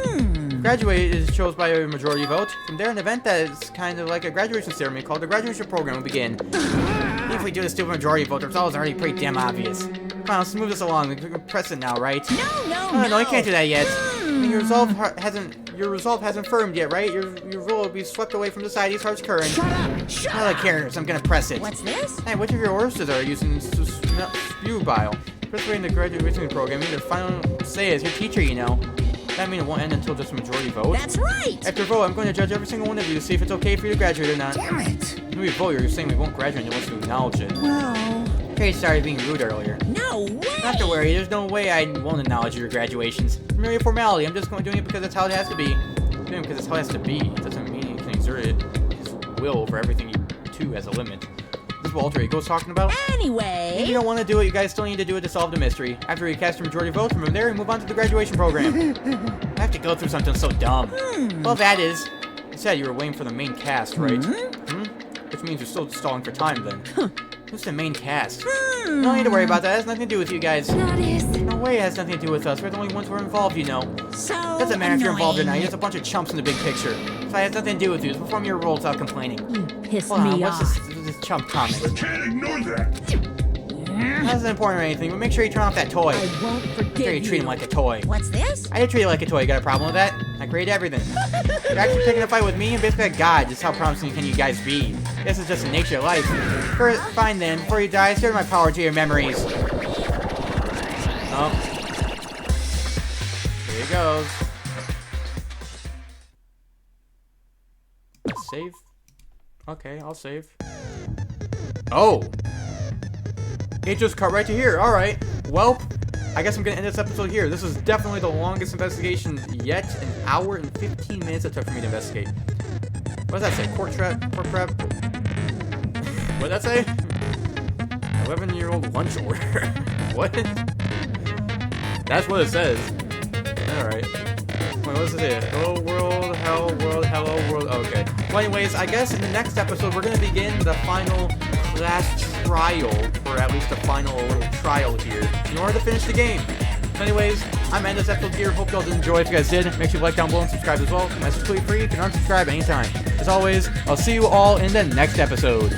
Graduate is chosen by a majority vote. From there, an event that is kind of like a graduation ceremony called the graduation program will begin. If we do the stupid majority vote, the result is already pretty damn obvious. Come on, let's move this along. We can press it now, right? No, you can't do that yet. I mean, your resolve hasn't firmed yet, right? Your rule will be swept away from society's harsh current. Shut up. Shut All I up. care is I'm gonna press it. What's this? Hey, which of your horses are using spew bile? Participating in the graduation program, you need to final say as your teacher, you know. That means it won't end until just a majority vote. That's right. After vote, I'm going to judge every single one of you to see if it's okay for you to graduate or not. Damn it. When we vote, you're saying we won't graduate unless you acknowledge it. Well. Okay, sorry being rude earlier. No way. Not to worry, there's no way I won't acknowledge your graduations. It's merely a formality. I'm just doing it because that's how it has to be. I'm doing it because that's how it has to be. It doesn't mean you can exert his will over everything you do as a limit. This is what Alter Ego's talking about. If you Anyway. don't want to do it, you guys still need to do it to solve the mystery. After you cast your majority vote, from there, we move on to the graduation program. I have to go through something so dumb. Well, that is... You said you were waiting for the main cast, right? Which means you're still stalling for time, then. Who's the main cast? You don't need to worry about that. It has nothing to do with you guys. That is. No way it has nothing to do with us. We're the only ones who are involved, you know. So Doesn't matter if you're involved or not. annoying. You're just a bunch of chumps in the big picture. So it has nothing to do with you. Just perform your role without complaining. Piss Hold on, me what's off. this chump comment? Can't ignore that. That isn't important or anything, but make sure you turn off that toy. I won't Make sure you forgive treat him you. like a toy. What's this? I did treat you like a toy. You got a problem with that? I created everything. You're actually picking a fight with me and basically a god. Just how promising can you guys be? This is just the nature of life. Fine then, before you die, share my power to your memories. Oh. Here he goes. Let's save. Okay, I'll save. Oh! It just cut right to here. Alright. Welp. I guess I'm gonna end this episode here. This was definitely the longest investigation yet. An hour and 15 minutes it took for me to investigate. What does that say? Court prep? What did that say? 11-year-old lunch order. What? That's what it says. Alright. Wait, what does it say? Hello world, hello world. Okay. Well, anyways, I guess in the next episode, we're gonna begin the final class trial, or at least the final little trial here, in order to finish the game. So anyways, I'm ending this episode here. Hope you all did enjoy. If you guys did, make sure you like down below and subscribe as well. Message tweet free. You can unsubscribe anytime. As always, I'll see you all in the next episode.